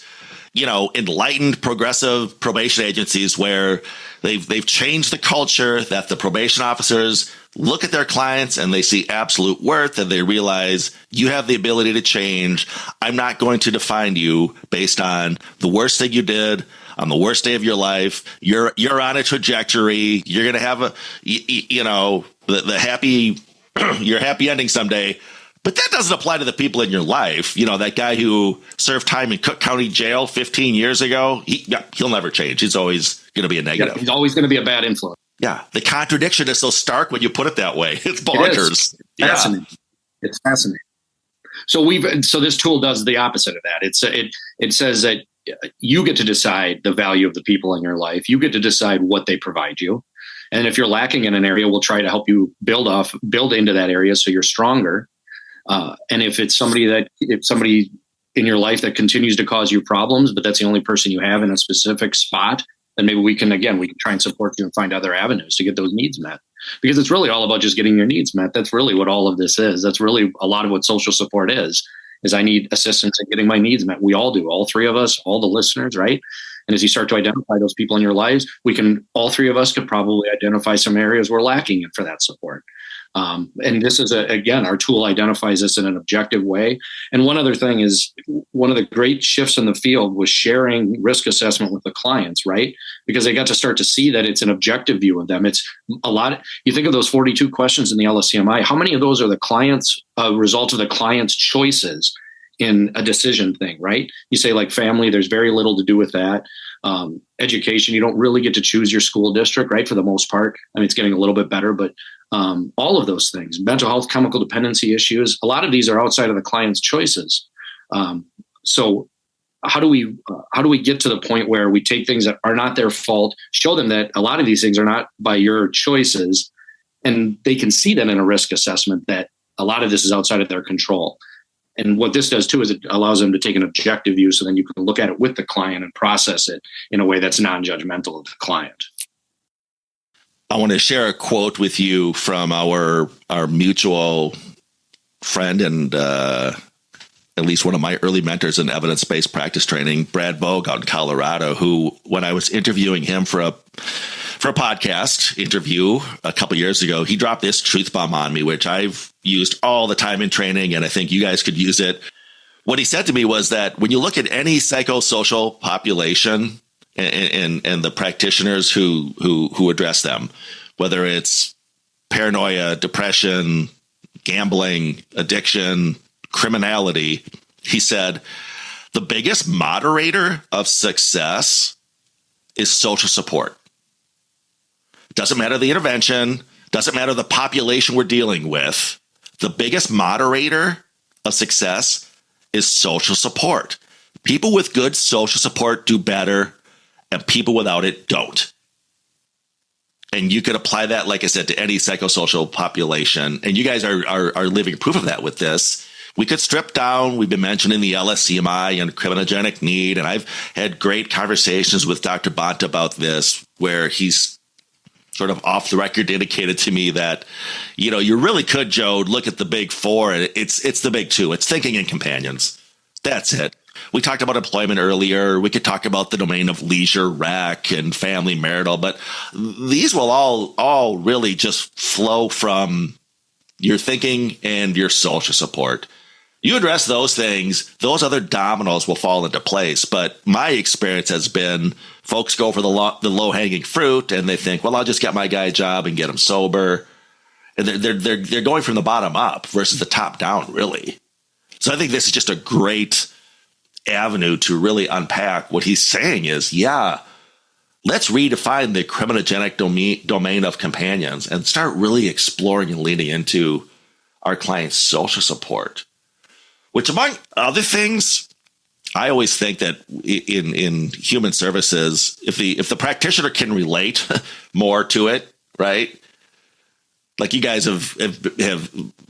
enlightened progressive probation agencies where they've changed the culture, that the probation officers look at their clients and they see absolute worth and they realize you have the ability to change. I'm not going to define you based on the worst thing you did on the worst day of your life. You're on a trajectory. You're going to have the happy, your happy ending someday. But that doesn't apply to the people in your life. That guy who served time in Cook County Jail 15 years ago, he'll never change. He's always going to be a negative. Yeah, he's always going to be a bad influence. Yeah, the contradiction is so stark when you put it that way. It's bonkers. It's fascinating. So this tool does the opposite of that. It says that you get to decide the value of the people in your life. You get to decide what they provide you. And if you're lacking in an area, we'll try to help you build into that area so you're stronger. And if somebody in your life that continues to cause you problems, but that's the only person you have in a specific spot, then maybe we can try and support you and find other avenues to get those needs met. Because it's really all about just getting your needs met. That's really what all of this is. That's really a lot of what social support is I need assistance in getting my needs met. We all do, all three of us, all the listeners, right? And as you start to identify those people in your lives, all three of us could probably identify some areas we're lacking in for that support. And this is, again, our tool identifies this in an objective way. And one other thing is, one of the great shifts in the field was sharing risk assessment with the clients, right? Because they got to start to see that it's an objective view of them. It's a lot. You think of those 42 questions in the LSCMI, how many of those are the client's result of the client's choices in a decision thing, right? You say like family, there's very little to do with that. Education, you don't really get to choose your school district, right? For the most part. I mean, it's getting a little bit better, but all of those things, mental health, chemical dependency issues, a lot of these are outside of the client's choices. So how do we get to the point where we take things that are not their fault, show them that a lot of these things are not by your choices, and they can see that in a risk assessment that a lot of this is outside of their control. And what this does too is it allows them to take an objective view, so then you can look at it with the client and process it in a way that's non-judgmental of the client. I want to share a quote with you from our mutual friend and at least one of my early mentors in evidence-based practice training, Brad Vogue out in Colorado, who, when I was interviewing him for a podcast interview a couple years ago, he dropped this truth bomb on me, which I've used all the time in training, and I think you guys could use it. What he said to me was that when you look at any psychosocial population and the practitioners who address them, whether it's paranoia, depression, gambling, addiction, criminality, he said, the biggest moderator of success is social support. Doesn't matter the intervention, doesn't matter the population we're dealing with. The biggest moderator of success is social support. People with good social support do better, and people without it don't. And you could apply that, like I said, to any psychosocial population. And you guys are living proof of that with this. We could strip down, we've been mentioning the LSCMI and criminogenic need, and I've had great conversations with Dr. Bont about this, where he's sort of off the record indicated to me that, you know, you really could, Joe, look at the big four. It's the big two. It's thinking and companions. That's it. We talked about employment earlier. We could talk about the domain of leisure, rec, and family marital, but these will all really just flow from your thinking and your social support. You address those things, those other dominoes will fall into place. But my experience has been folks go for the low-hanging fruit, and they think, well, I'll just get my guy a job and get him sober. And they're going from the bottom up versus the top down, really. So I think this is just a great avenue to really unpack what he's saying is, yeah, let's redefine the criminogenic domain of companions and start really exploring and leaning into our clients' social support. Which, among other things, I always think that in human services, if the practitioner can relate more to it, right? Like you guys have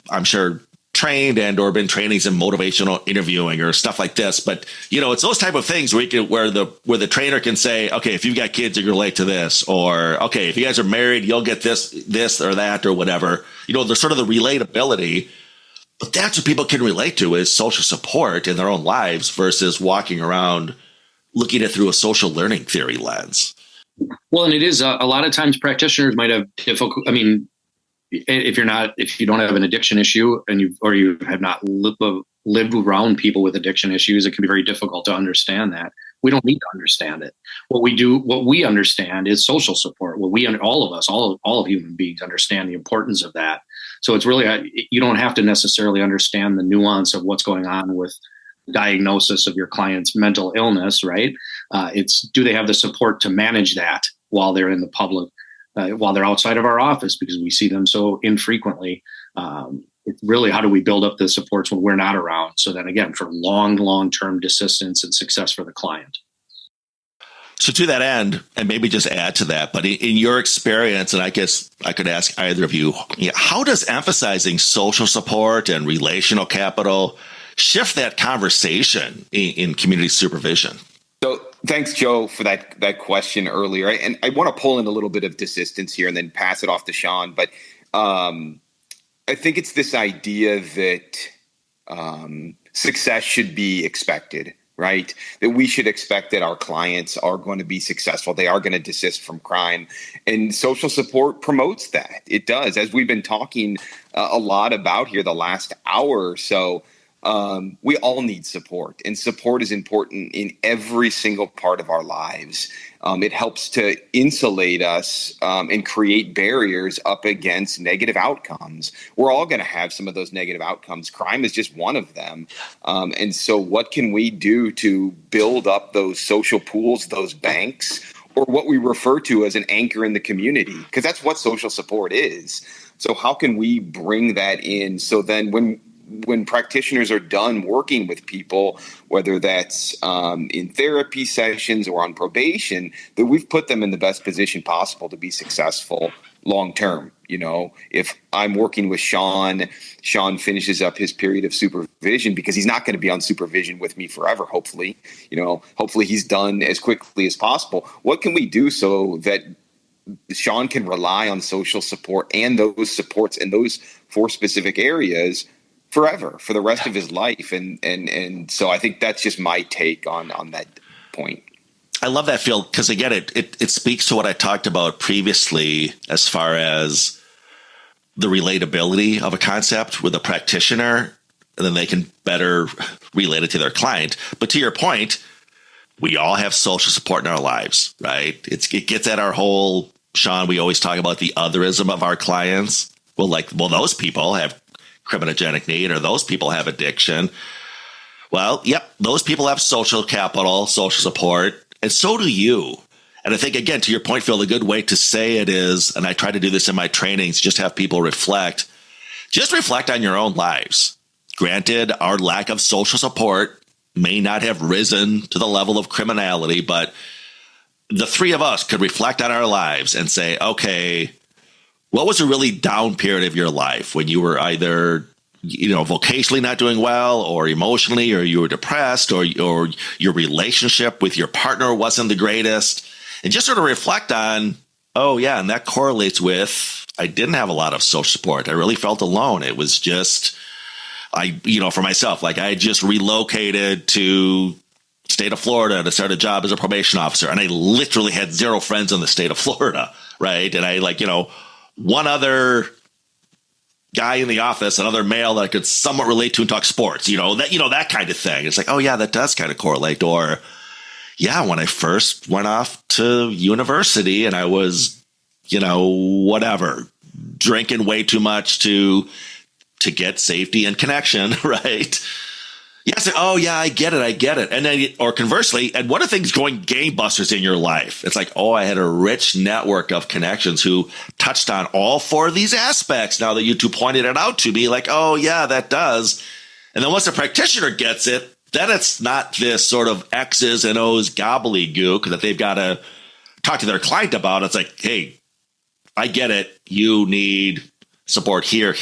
I'm sure, trained and or been trainings in motivational interviewing or stuff like this, but you know, it's those type of things where where the trainer can say, okay, if you've got kids, you can relate to this, or okay, if you guys are married, you'll get this or that or whatever. You know, there's sort of the relatability. But that's what people can relate to is social support in their own lives versus walking around looking at it through a social learning theory lens. Well, and it is a lot of times practitioners might have difficult. I mean, if you don't have an addiction issue and you have not lived around people with addiction issues, it can be very difficult to understand that. We don't need to understand it. What we understand is social support. All of us, all of human beings understand the importance of that. So it's really, you don't have to necessarily understand the nuance of what's going on with the diagnosis of your client's mental illness, right? It's, do they have the support to manage that while they're in the public, while they're outside of our office, because we see them so infrequently. It's really, how do we build up the supports when we're not around? So then again, for long-term desistance and success for the client. So to that end, and maybe just add to that, but in your experience, and I guess I could ask either of you, how does emphasizing social support and relational capital shift that conversation in community supervision? So thanks, Joe, for that question earlier. And I want to pull in a little bit of desistance here and then pass it off to Shawn. But I think it's this idea that success should be expected, right? That we should expect that our clients are going to be successful. They are going to desist from crime. And social support promotes that. It does. As we've been talking a lot about here the last hour or so, we all need support, and support is important in every single part of our lives. It helps to insulate us and create barriers up against negative outcomes. We're all going to have some of those negative outcomes. Crime is just one of them. And so what can we do to build up those social pools, those banks, or what we refer to as an anchor in the community? Because that's what social support is. So how can we bring that in so then when practitioners are done working with people, whether that's in therapy sessions or on probation, that we've put them in the best position possible to be successful long term. You know, if I'm working with Shawn finishes up his period of supervision, because he's not going to be on supervision with me forever, hopefully. You know, hopefully he's done as quickly as possible. What can we do so that Shawn can rely on social support and those supports in those 4 specific areas forever, for the rest of his life? And so I think that's just my take on that point. I love that, Phil, because again, it speaks to what I talked about previously as far as the relatability of a concept with a practitioner, and then they can better relate it to their client. But to your point, we all have social support in our lives, right? It gets at our whole, Shawn, we always talk about the otherism of our clients. Well, those people have criminogenic need, or those people have addiction. Well, yep, those people have social capital, social support, and so do you. And I think, again, to your point, Phil, the good way to say it is, and I try to do this in my trainings, just have people reflect. Just reflect on your own lives. Granted, our lack of social support may not have risen to the level of criminality, but the 3 of us could reflect on our lives and say, okay, what was a really down period of your life when you were either, vocationally not doing well, or emotionally, or you were depressed, or your relationship with your partner wasn't the greatest? And just sort of reflect on, oh yeah, and that correlates with, I didn't have a lot of social support. I really felt alone. It was just, for myself, like I just relocated to state of Florida to start a job as a probation officer. And I literally had 0 friends in the state of Florida. Right. And I one other guy in the office, another male that I could somewhat relate to and talk sports, that kind of thing. It's like, oh yeah, that does kind of correlate. Or yeah, when I first went off to university and I was, whatever, drinking way too much to get safety and connection. Right. Yes. Oh yeah, I get it. And then, or conversely, and what are things going gangbusters in your life? It's like, oh, I had a rich network of connections who touched on all 4 of these aspects. Now that you 2 pointed it out to me, like, oh yeah, that does. And then once the practitioner gets it, then it's not this sort of X's and O's gobbledygook that they've got to talk to their client about. It's like, hey, I get it. You need support here,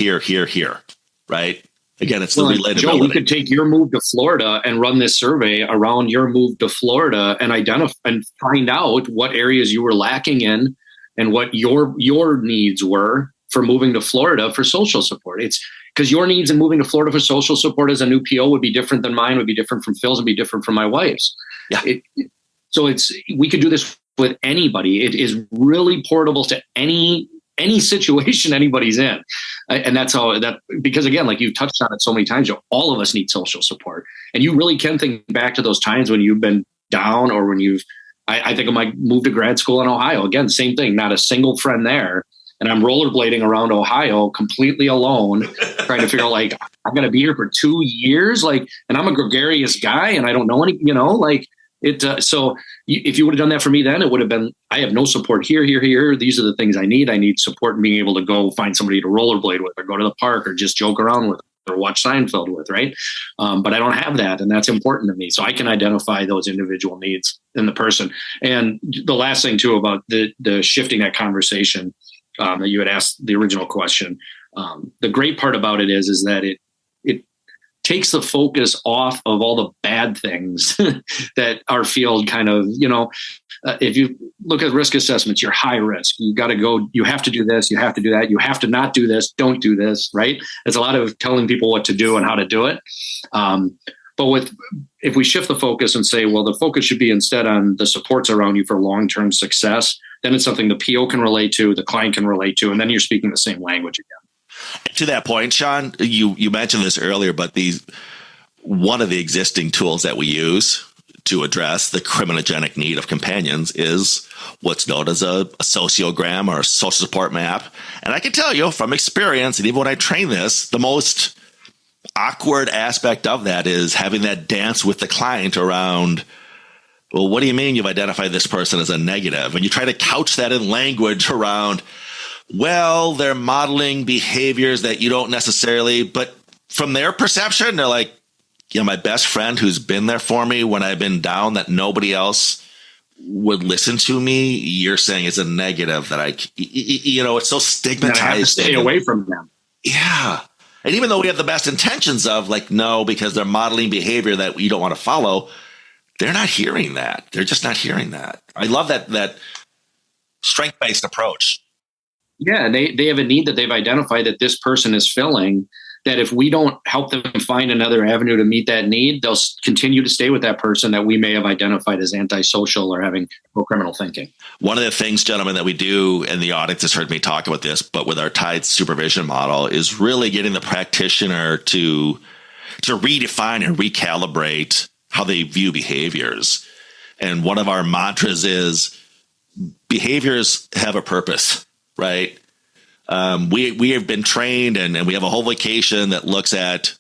right? Again, it's the relatability. Joe, we could take your move to Florida and run this survey around your move to Florida and identify and find out what areas you were lacking in and what your needs were for moving to Florida for social support. It's because your needs in moving to Florida for social support as a new PO would be different than mine, would be different from Phil's, would be different from my wife's. Yeah. We could do this with anybody. It is really portable to any situation anybody's in. And that's because again, like you've touched on it so many times, all of us need social support. And you really can think back to those times when you've been down, or when I think of my move to grad school in Ohio. Again, same thing, not a single friend there. And I'm rollerblading around Ohio completely alone, trying to figure out, like, I'm going to be here for 2 years. Like, and I'm a gregarious guy and I don't know any, so if you would have done that for me then, it would have been, I have no support here. These are the things I need. I need support in being able to go find somebody to rollerblade with, or go to the park, or just joke around with, or watch Seinfeld with, right? But I don't have that, and that's important to me. So I can identify those individual needs in the person. And the last thing too about the shifting that conversation that you had asked the original question. The great part about it is that it takes the focus off of all the bad things that our field kind of, if you look at risk assessments, you're high risk. You got to go, you have to do this, you have to do that, you have to not do this, don't do this, right? There's a lot of telling people what to do and how to do it. But if we shift the focus and say, well, the focus should be instead on the supports around you for long-term success, then it's something the PO can relate to, the client can relate to, and then you're speaking the same language again. To that point, Shawn, you mentioned this earlier, but one of the existing tools that we use to address the criminogenic need of companions is what's known as a sociogram or a social support map. And I can tell you from experience, and even when I train this, the most awkward aspect of that is having that dance with the client around, well, what do you mean you've identified this person as a negative? And you try to couch that in language around, well, they're modeling behaviors that you don't necessarily, but from their perception, they're like, yeah, my best friend who's been there for me when I've been down that nobody else would listen to me, you're saying is a negative that it's so stigmatized. I have to stay away from them. Yeah. And even though we have the best intentions of like, no, because they're modeling behavior that you don't want to follow, they're not hearing that. They're just not hearing that. I love that strength-based approach. Yeah, they have a need that they've identified that this person is filling, that if we don't help them find another avenue to meet that need, they'll continue to stay with that person that we may have identified as antisocial or having pro-criminal thinking. One of the things, gentlemen, that we do, and the audience has heard me talk about this, but with our tied supervision model, is really getting the practitioner to redefine and recalibrate how they view behaviors. And one of our mantras is behaviors have a purpose, right? We have been trained and we have a whole vocation that looks at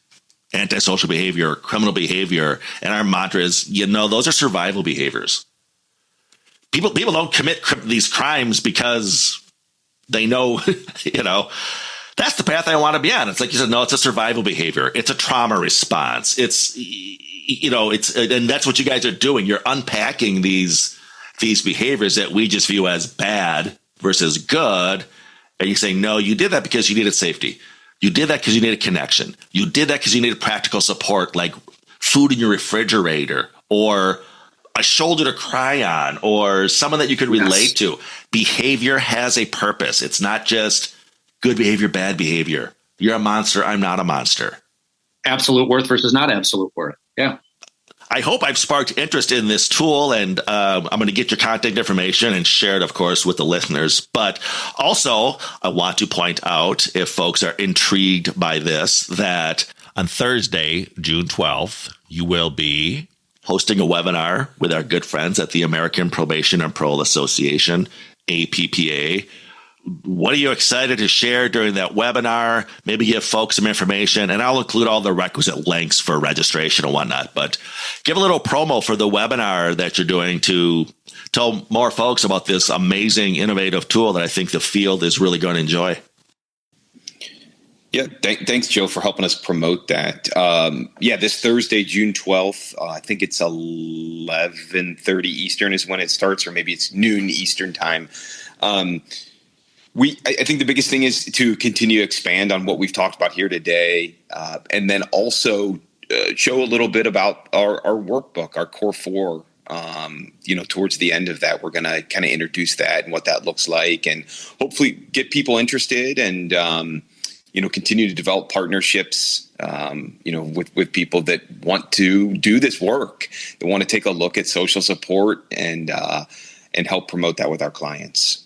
antisocial behavior, criminal behavior. And our mantra is, those are survival behaviors. People don't commit these crimes because they know, that's the path I want to be on. It's like you said, no, it's a survival behavior. It's a trauma response. And that's what you guys are doing. You're unpacking these behaviors that we just view as bad versus good. And you're saying, no, you did that because you needed safety. You did that because you needed connection. You did that because you needed practical support, like food in your refrigerator or a shoulder to cry on or someone that you could relate to. Behavior has a purpose. It's not just good behavior, bad behavior. You're a monster. I'm not a monster. Absolute worth versus not absolute worth. Yeah. I hope I've sparked interest in this tool, and I'm going to get your contact information and share it, of course, with the listeners. But also, I want to point out, if folks are intrigued by this, that on Thursday, June 12th, you will be hosting a webinar with our good friends at the American Probation and Parole Association, APPA. What are you excited to share during that webinar? Maybe give folks some information, and I'll include all the requisite links for registration and whatnot. But give a little promo for the webinar that you're doing to tell more folks about this amazing, innovative tool that I think the field is really going to enjoy. Yeah, thanks, Joe, for helping us promote that. This Thursday, June 12th, I think it's 11:30 Eastern is when it starts, or maybe it's noon Eastern time. I think the biggest thing is to continue to expand on what we've talked about here today, and then also show a little bit about our workbook, our core four. Towards the end of that, we're going to kind of introduce that and what that looks like, and hopefully get people interested and continue to develop partnerships. With people that want to do this work, that want to take a look at social support and help promote that with our clients.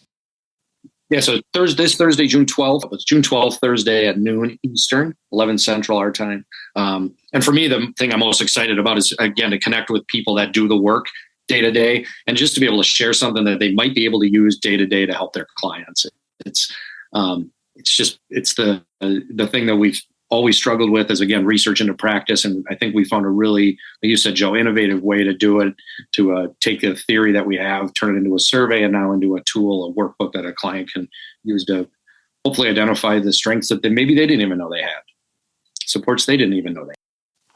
Yeah, so this Thursday, June 12th, it's June 12th, Thursday at noon Eastern, 11 Central our time. And for me, the thing I'm most excited about is, again, to connect with people that do the work day to day and just to be able to share something that they might be able to use day to day to help their clients. It's the thing that we've always struggled with is, again, research into practice. And I think we found a really, like you said, Joe, innovative way to do it, to take the theory that we have, turn it into a survey, and now into a tool, a workbook that a client can use to hopefully identify the strengths that maybe they didn't even know they had, supports they didn't even know they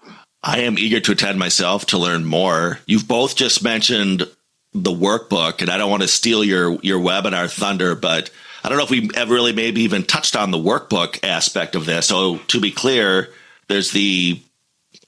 had. I am eager to attend myself to learn more. You've both just mentioned the workbook, and I don't want to steal your webinar thunder, but I don't know if we ever really maybe even touched on the workbook aspect of this. So to be clear, there's I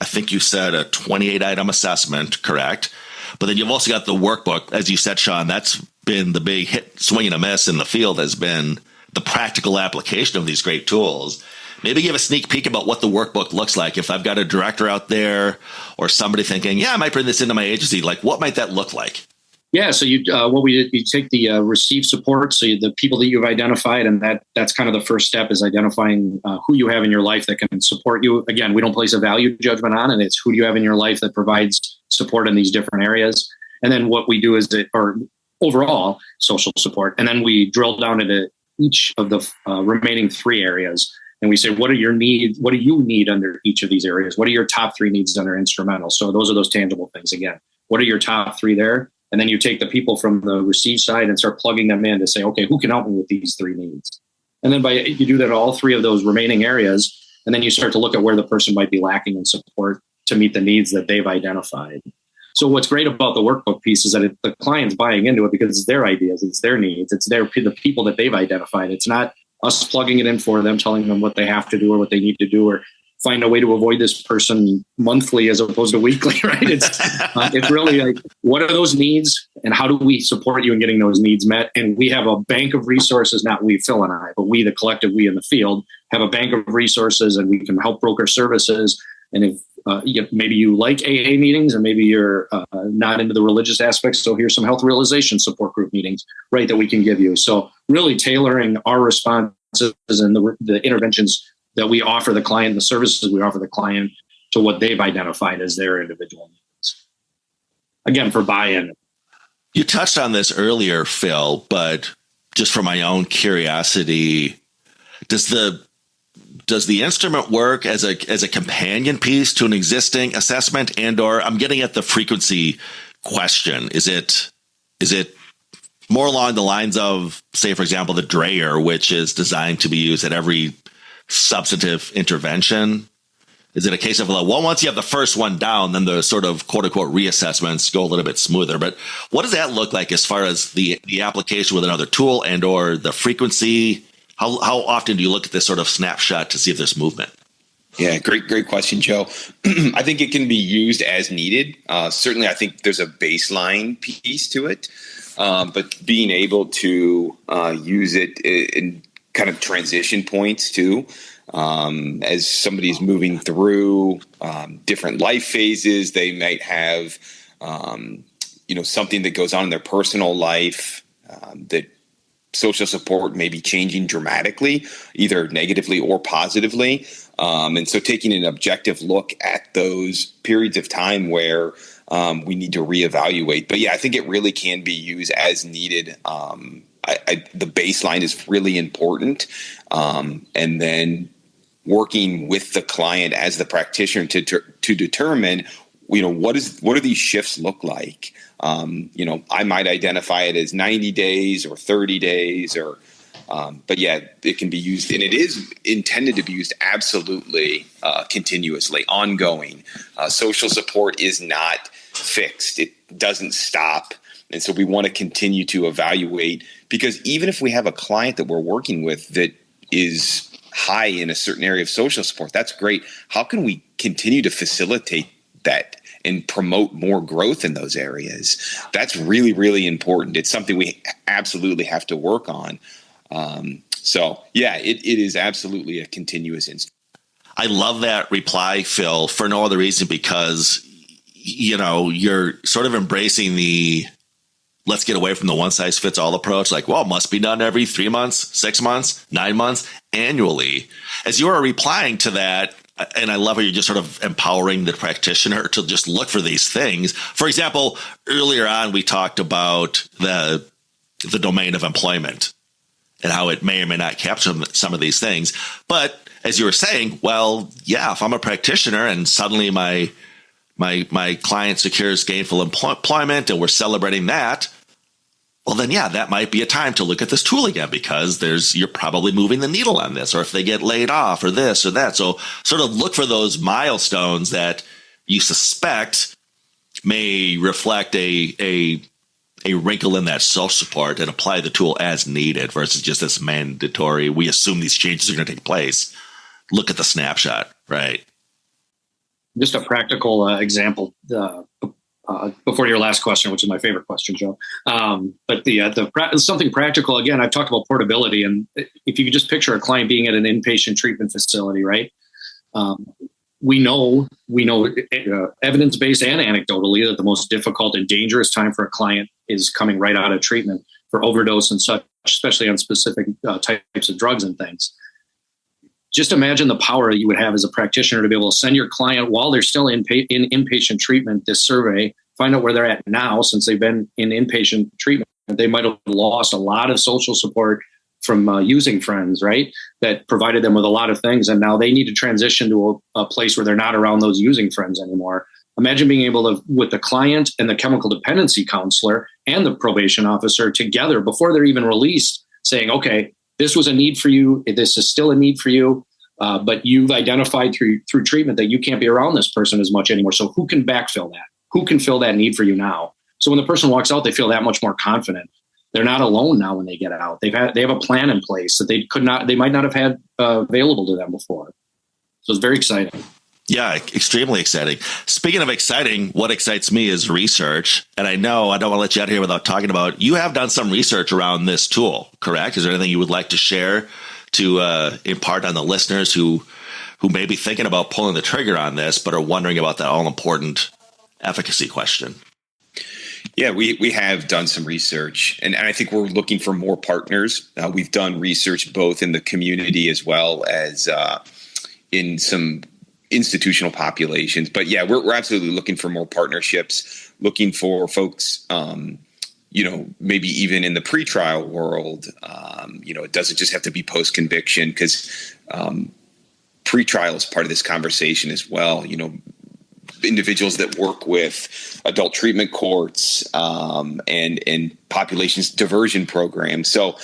think you said a 28-item assessment, correct? But then you've also got the workbook. As you said, Shawn, that's been the big hit, swing and a miss in the field, has been the practical application of these great tools. maybe give a sneak peek about what the workbook looks like. If I've got a director out there or somebody thinking, yeah, I might bring this into my agency, like what might that look like? Yeah, so what we did, you take the receive support, so the people that you've identified, and that's kind of the first step is identifying who you have in your life that can support you. Again, we don't place a value judgment on it. It's who you have in your life that provides support in these different areas. And then what we do is overall social support. And then we drill down into each of the remaining 3 areas. And we say, what are your needs? What do you need under each of these areas? What are your top 3 needs under instrumental? So those are those tangible things. Again, what are your top 3 there? And then you take the people from the receive side and start plugging them in to say, okay, who can help me with these 3 needs? And then you do that all 3 of those remaining areas. And then you start to look at where the person might be lacking in support to meet the needs that they've identified. So what's great about the workbook piece is that the client's buying into it because it's their ideas, it's their needs, it's the people that they've identified. It's not us plugging it in for them, telling them what they have to do or what they need to do, or find a way to avoid this person monthly as opposed to weekly, right? It's really like, what are those needs and how do we support you in getting those needs met? And we have a bank of resources, not we, Phil and I, but we, the collective, we in the field, have a bank of resources, and we can help broker services. And if maybe you like AA meetings and maybe you're not into the religious aspects, so here's some health realization support group meetings, right, that we can give you. So really tailoring our responses and the interventions that we offer the client, the services we offer the client to what they've identified as their individual needs. Again, for buy-in. You touched on this earlier, Phil, but just for my own curiosity, does the instrument work as a companion piece to an existing assessment, and/or I'm getting at the frequency question? Is it more along the lines of, say, for example, the Dreyer, which is designed to be used at every substantive intervention? Is it a case of, well, once you have the first one down, then the sort of quote unquote reassessments go a little bit smoother? But what does that look like as far as the application with another tool and/or the frequency? How often do you look at this sort of snapshot to see if there's movement? Yeah, great question, Joe. I think it can be used as needed. Certainly, I think there's a baseline piece to it, but being able to use it in kind of transition points too, as somebody's moving through different life phases, they might have something that goes on in their personal life that social support may be changing dramatically, either negatively or positively. And so taking an objective look at those periods of time where we need to reevaluate. But yeah, I think it really can be used as needed. The baseline is really important. And then working with the client as the practitioner to determine, what do these shifts look like? I might identify it as 90 days or 30 days but yeah, it can be used, and it is intended to be used absolutely continuously, ongoing. Social support is not fixed. It doesn't stop. And so we want to continue to evaluate, because even if we have a client that we're working with that is high in a certain area of social support, that's great. How can we continue to facilitate that and promote more growth in those areas? That's really, really important. It's something we absolutely have to work on. So yeah, it is absolutely a continuous instance. I love that reply, Phil, for no other reason because, you're sort of embracing the let's get away from the one size fits all approach. Like, well, it must be done every 3 months, 6 months, 9 months, annually. As you are replying to that, and I love how you're just sort of empowering the practitioner to just look for these things. For example, earlier on, we talked about the domain of employment and how it may or may not capture some of these things. But as you were saying, well, yeah, if I'm a practitioner and suddenly my client secures gainful employment and we're celebrating that, well, then, yeah, that might be a time to look at this tool again because you're probably moving the needle on this, or if they get laid off or this or that. So sort of look for those milestones that you suspect may reflect a wrinkle in that social support and apply the tool as needed versus just this mandatory, we assume these changes are going to take place. Look at the snapshot, right? Just a practical example. before your last question, which is my favorite question, Joe. But something practical, again, I've talked about portability. And if you could just picture a client being at an inpatient treatment facility, right? We know evidence-based and anecdotally that the most difficult and dangerous time for a client is coming right out of treatment for overdose and such, especially on specific types of drugs and things. Just imagine the power that you would have as a practitioner to be able to send your client while they're still in inpatient treatment, this survey, find out where they're at now since they've been in inpatient treatment. They might have lost a lot of social support from using friends, right? That provided them with a lot of things. And now they need to transition to a place where they're not around those using friends anymore. Imagine being able to, with the client and the chemical dependency counselor and the probation officer together before they're even released, saying, okay, this was a need for you. This is still a need for you. But you've identified through treatment that you can't be around this person as much anymore. So who can backfill that? Who can fill that need for you now? So when the person walks out, they feel that much more confident. They're not alone now when they get out. They have a plan in place that they might not have had available to them before. So it's very exciting. Yeah, extremely exciting. Speaking of exciting, what excites me is research. And I know I don't want to let you out of here without talking about, you have done some research around this tool, correct? Is there anything you would like to share to impart on the listeners who may be thinking about pulling the trigger on this, but are wondering about that all-important efficacy question? Yeah, we have done some research, and I think we're looking for more partners. We've done research both in the community as well as in some institutional populations. But yeah, we're absolutely looking for more partnerships, looking for folks, maybe even in the pretrial world. It doesn't just have to be post-conviction, because pretrial is part of this conversation as well. Individuals that work with adult treatment courts and populations diversion programs. So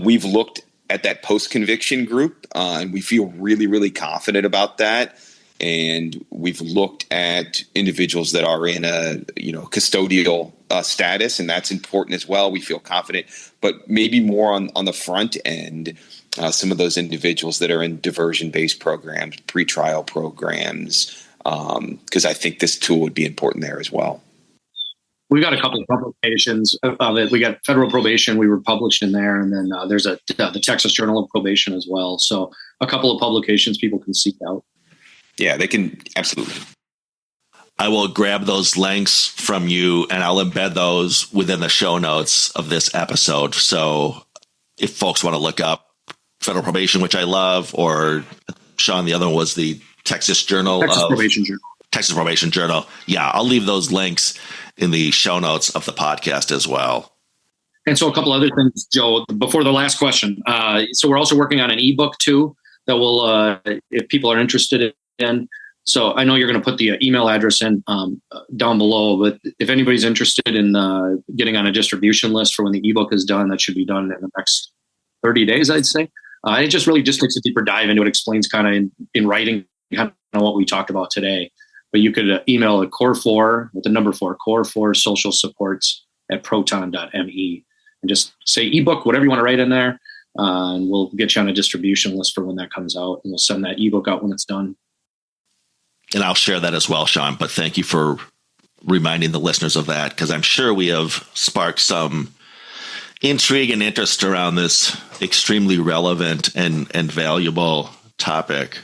we've looked at that post-conviction group and we feel really, really confident about that. And we've looked at individuals that are in a custodial status, and that's important as well. We feel confident, but maybe more on the front end, some of those individuals that are in diversion-based programs, pretrial programs, because I think this tool would be important there as well. We've got a couple of publications of it. We got Federal Probation. We were published in there. And then there's the Texas Journal of Probation as well. So a couple of publications people can seek out. Yeah, they can. Absolutely. I will grab those links from you and I'll embed those within the show notes of this episode. So if folks want to look up Federal Probation, which I love, or Shawn, the other one was the Texas Probation Journal. Texas Probation Journal. Yeah, I'll leave those links in the show notes of the podcast as well. And so a couple other things, Joe, before the last question. So we're also working on an ebook too that will, if people are interested in. So I know you're going to put the email address in down below, but if anybody's interested in getting on a distribution list for when the ebook is done, that should be done in the next 30 days, I'd say. It just really just takes a deeper dive into it, explains kind of in writing kind of what we talked about today. But you could email at core4 with the number 4, core4 social supports at proton.me, and just say ebook, whatever you want to write in there. And we'll get you on a distribution list for when that comes out, and we'll send that ebook out when it's done. And I'll share that as well, Shawn, but thank you for reminding the listeners of that, because I'm sure we have sparked some intrigue and interest around this extremely relevant and valuable topic.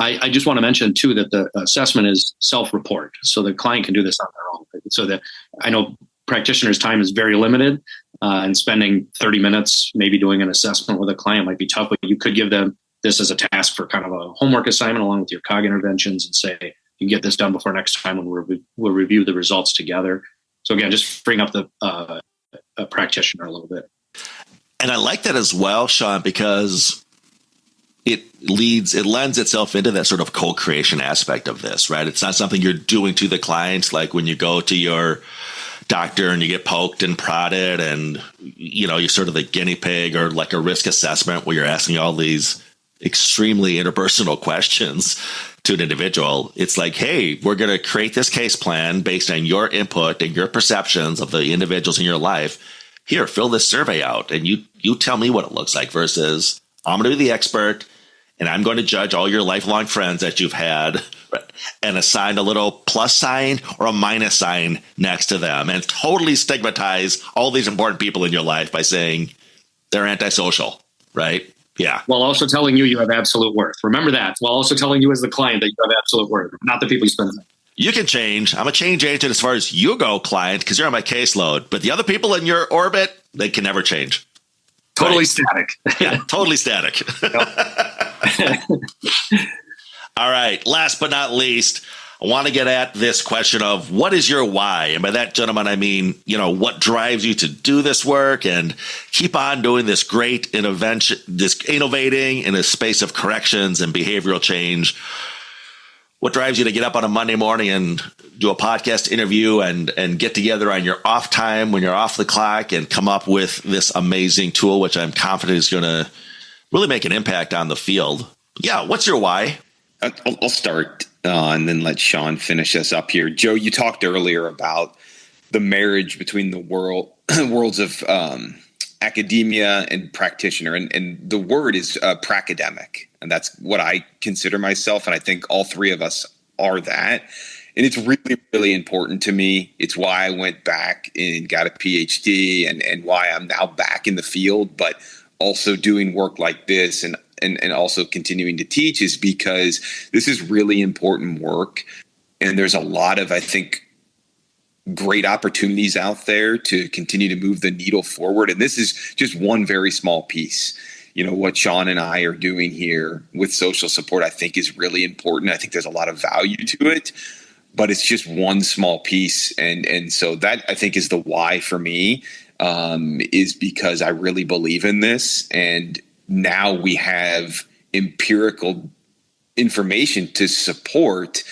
I just want to mention too that the assessment is self-report, so the client can do this on their own. So that I know practitioners' time is very limited, and spending 30 minutes maybe doing an assessment with a client might be tough, but you could give them this as a task for kind of a homework assignment along with your COG interventions and say, you can get this done before next time when we'll review the results together. So again, just freeing up the a practitioner a little bit. And I like that as well, Shawn, because it lends itself into that sort of co-creation aspect of this, right? It's not something you're doing to the client, like when you go to your doctor and you get poked and prodded and, you're sort of the guinea pig, or like a risk assessment where you're asking all these extremely interpersonal questions to an individual. It's like, hey, we're going to create this case plan based on your input and your perceptions of the individuals in your life. Here, fill this survey out and you tell me what it looks like, versus I'm going to be the expert and I'm going to judge all your lifelong friends that you've had and assign a little plus sign or a minus sign next to them and totally stigmatize all these important people in your life by saying they're antisocial, right? Yeah. While also telling you have absolute worth. Remember that. While also telling you as the client that you have absolute worth, not the people you spend time. You can change. I'm a change agent as far as you go, client, because you're on my caseload. But the other people in your orbit, they can never change. Totally static. Yeah, totally static. All right. Last but not least, I want to get at this question of what is your why? And by that, gentlemen, I mean, what drives you to do this work and keep on doing this great innovating in a space of corrections and behavioral change. What drives you to get up on a Monday morning and do a podcast interview and get together on your off time when you're off the clock and come up with this amazing tool, which I'm confident is going to really make an impact on the field? Yeah. What's your why? I'll start and then let Shawn finish us up here. Joe, you talked earlier about the marriage between the worlds of academia and practitioner, and the word is pracademic, and that's what I consider myself, and I think all three of us are that. And it's really, really important to me. It's why I went back and got a PhD and why I'm now back in the field, but also doing work like this and also continuing to teach is because this is really important work. And there's a lot of, I think, great opportunities out there to continue to move the needle forward. And this is just one very small piece. What Shawn and I are doing here with social support, I think is really important. I think there's a lot of value to it, but it's just one small piece. And so that, I think, is the why for me, is because I really believe in this. And now we have empirical information to support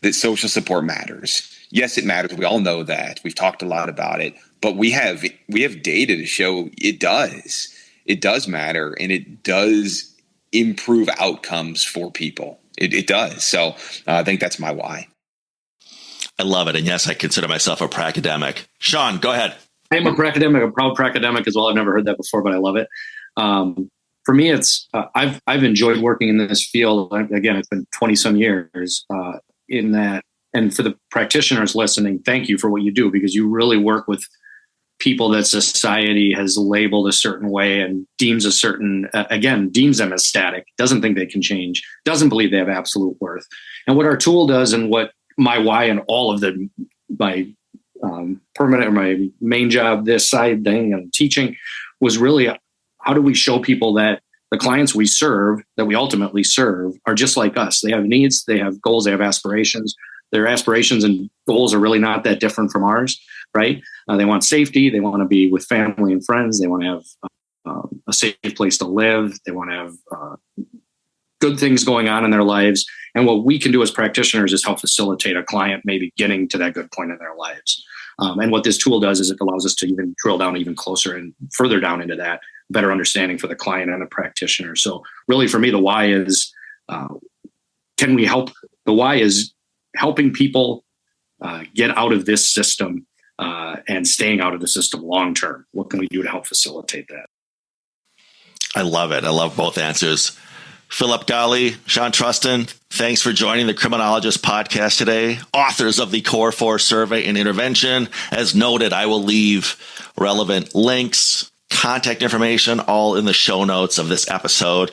that social support matters. Yes, it matters. We all know that. We've talked a lot about it, but we have data to show it does. It does matter, and it does improve outcomes for people. It does. So I think that's my why. I love it. And yes, I consider myself a pracademic. Shawn, go ahead. I am a pracademic, a proud pracademic as well. I've never heard that before, but I love it. For me, it's I've enjoyed working in this field. Again, it's been 20 some years in that. And for the practitioners listening, thank you for what you do, because you really work with people that society has labeled a certain way and deems deems them as static, doesn't think they can change, doesn't believe they have absolute worth. And what our tool does, and what my why and all of my permanent or my main job, this side thing and teaching, was really how do we show people that the clients we serve, that we ultimately serve, are just like us. They have needs, they have goals, they have aspirations. Their aspirations and goals are really not that different from ours, right? They want safety. They want to be with family and friends. They want to have a safe place to live. They want to have good things going on in their lives. And what we can do as practitioners is help facilitate a client maybe getting to that good point in their lives. And what this tool does is it allows us to even drill down even closer and further down into that, better understanding for the client and the practitioner. So really for me, the why is, can we help? The why is helping people get out of this system and staying out of the system long term. What can we do to help facilitate that? I love it. I love both answers. Philip Galli, Shawn Trusten, thanks for joining the Criminologist Podcast today. Authors of the Core 4 Survey and Intervention. As noted, I will leave relevant links, contact information, all in the show notes of this episode.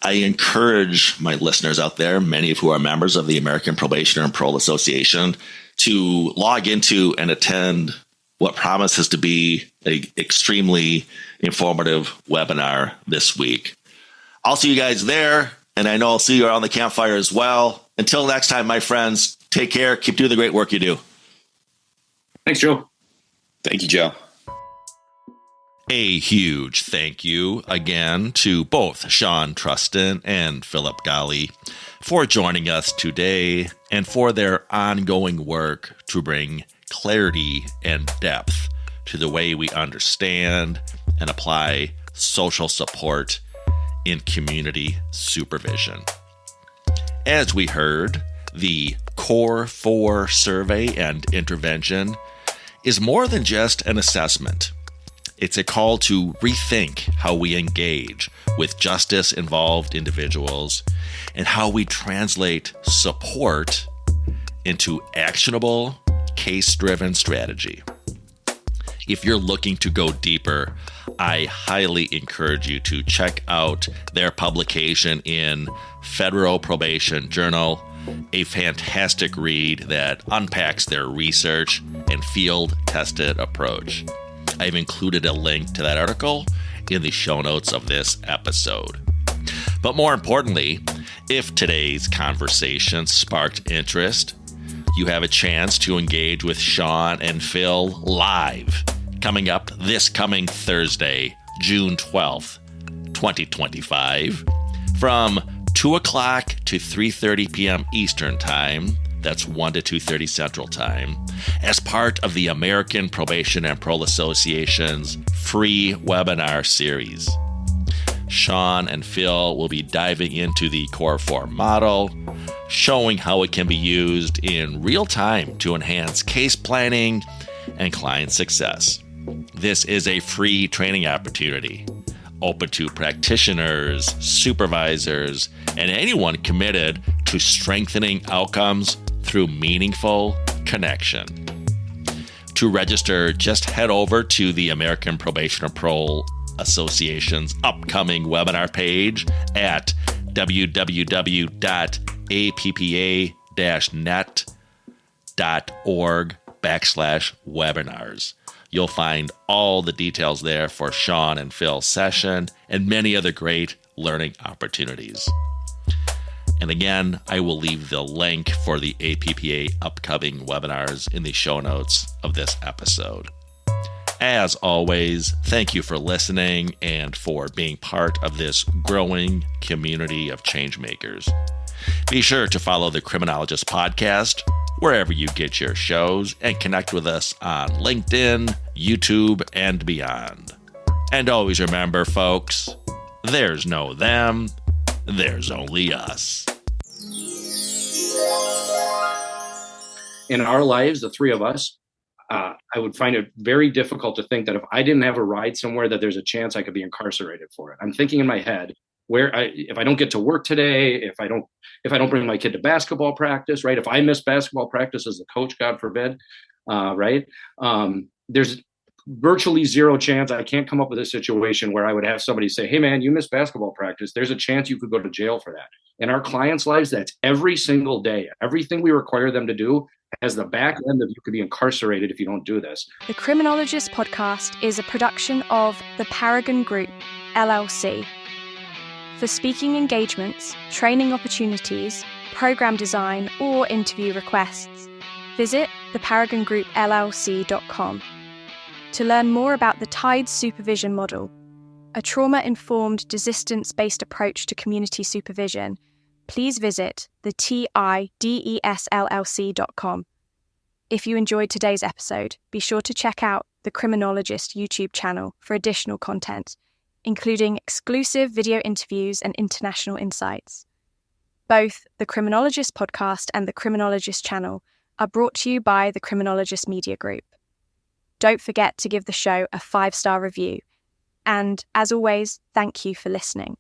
I encourage my listeners out there, many of who are members of the American Probation and Parole Association, to log into and attend what promises to be an extremely informative webinar this week. I'll see you guys there, and I know I'll see you around the campfire as well. Until next time, my friends, take care. Keep doing the great work you do. Thanks, Joe. Thank you, Joe. A huge thank you again to both Shawn Trusten and Philip Galli for joining us today and for their ongoing work to bring clarity and depth to the way we understand and apply social support in community supervision. As we heard, the Core 4 Survey and Intervention is more than just an assessment. It's a call to rethink how we engage with justice-involved individuals and how we translate support into actionable, case-driven strategy. If you're looking to go deeper, I highly encourage you to check out their publication in Federal Probation Journal, a fantastic read that unpacks their research and field-tested approach. I've included a link to that article in the show notes of this episode. But more importantly, if today's conversation sparked interest, you have a chance to engage with Shawn and Phil live, coming up this coming Thursday, June 12th, 2025, from 2 o'clock to 3:30 p.m. Eastern Time. That's 1 to 2:30 Central Time, as part of the American Probation and Parole Association's free webinar series. Shawn and Phil will be diving into the Core 4 model, showing how it can be used in real time to enhance case planning and client success. This is a free training opportunity, open to practitioners, supervisors, and anyone committed to strengthening outcomes through meaningful connection. To register, just head over to the American Probation and Parole Association's upcoming webinar page at www.appa-net.org/webinars. You'll find all the details there for Shawn and Phil's session and many other great learning opportunities. And again, I will leave the link for the APPA upcoming webinars in the show notes of this episode. As always, thank you for listening and for being part of this growing community of changemakers. Be sure to follow the Criminologist Podcast wherever you get your shows and connect with us on LinkedIn, YouTube, and beyond. And always remember, folks, there's no them, there's only us. In our lives, the three of us, I would find it very difficult to think that if I didn't have a ride somewhere, that there's a chance I could be incarcerated for it. I'm thinking in my head, if I don't get to work today, if I don't bring my kid to basketball practice, right? If I miss basketball practice as a coach, God forbid, right? There's virtually zero chance I can't come up with a situation where I would have somebody say, hey man, you missed basketball practice. There's a chance you could go to jail for that. In our clients' lives, that's every single day. Everything we require them to do has the back end of you could be incarcerated if you don't do this. The Criminologist Podcast is a production of the Paragon Group, LLC. For speaking engagements, training opportunities, program design, or interview requests, visit theparagongroup.llc.com. To learn more about the TIDES supervision model, a trauma-informed, desistance-based approach to community supervision, please visit the TIDESLLC.com. If you enjoyed today's episode, be sure to check out the Criminologist YouTube channel for additional content, including exclusive video interviews and international insights. Both the Criminologist Podcast and the Criminologist channel are brought to you by the Criminologist Media Group. Don't forget to give the show a 5-star review. And as always, thank you for listening.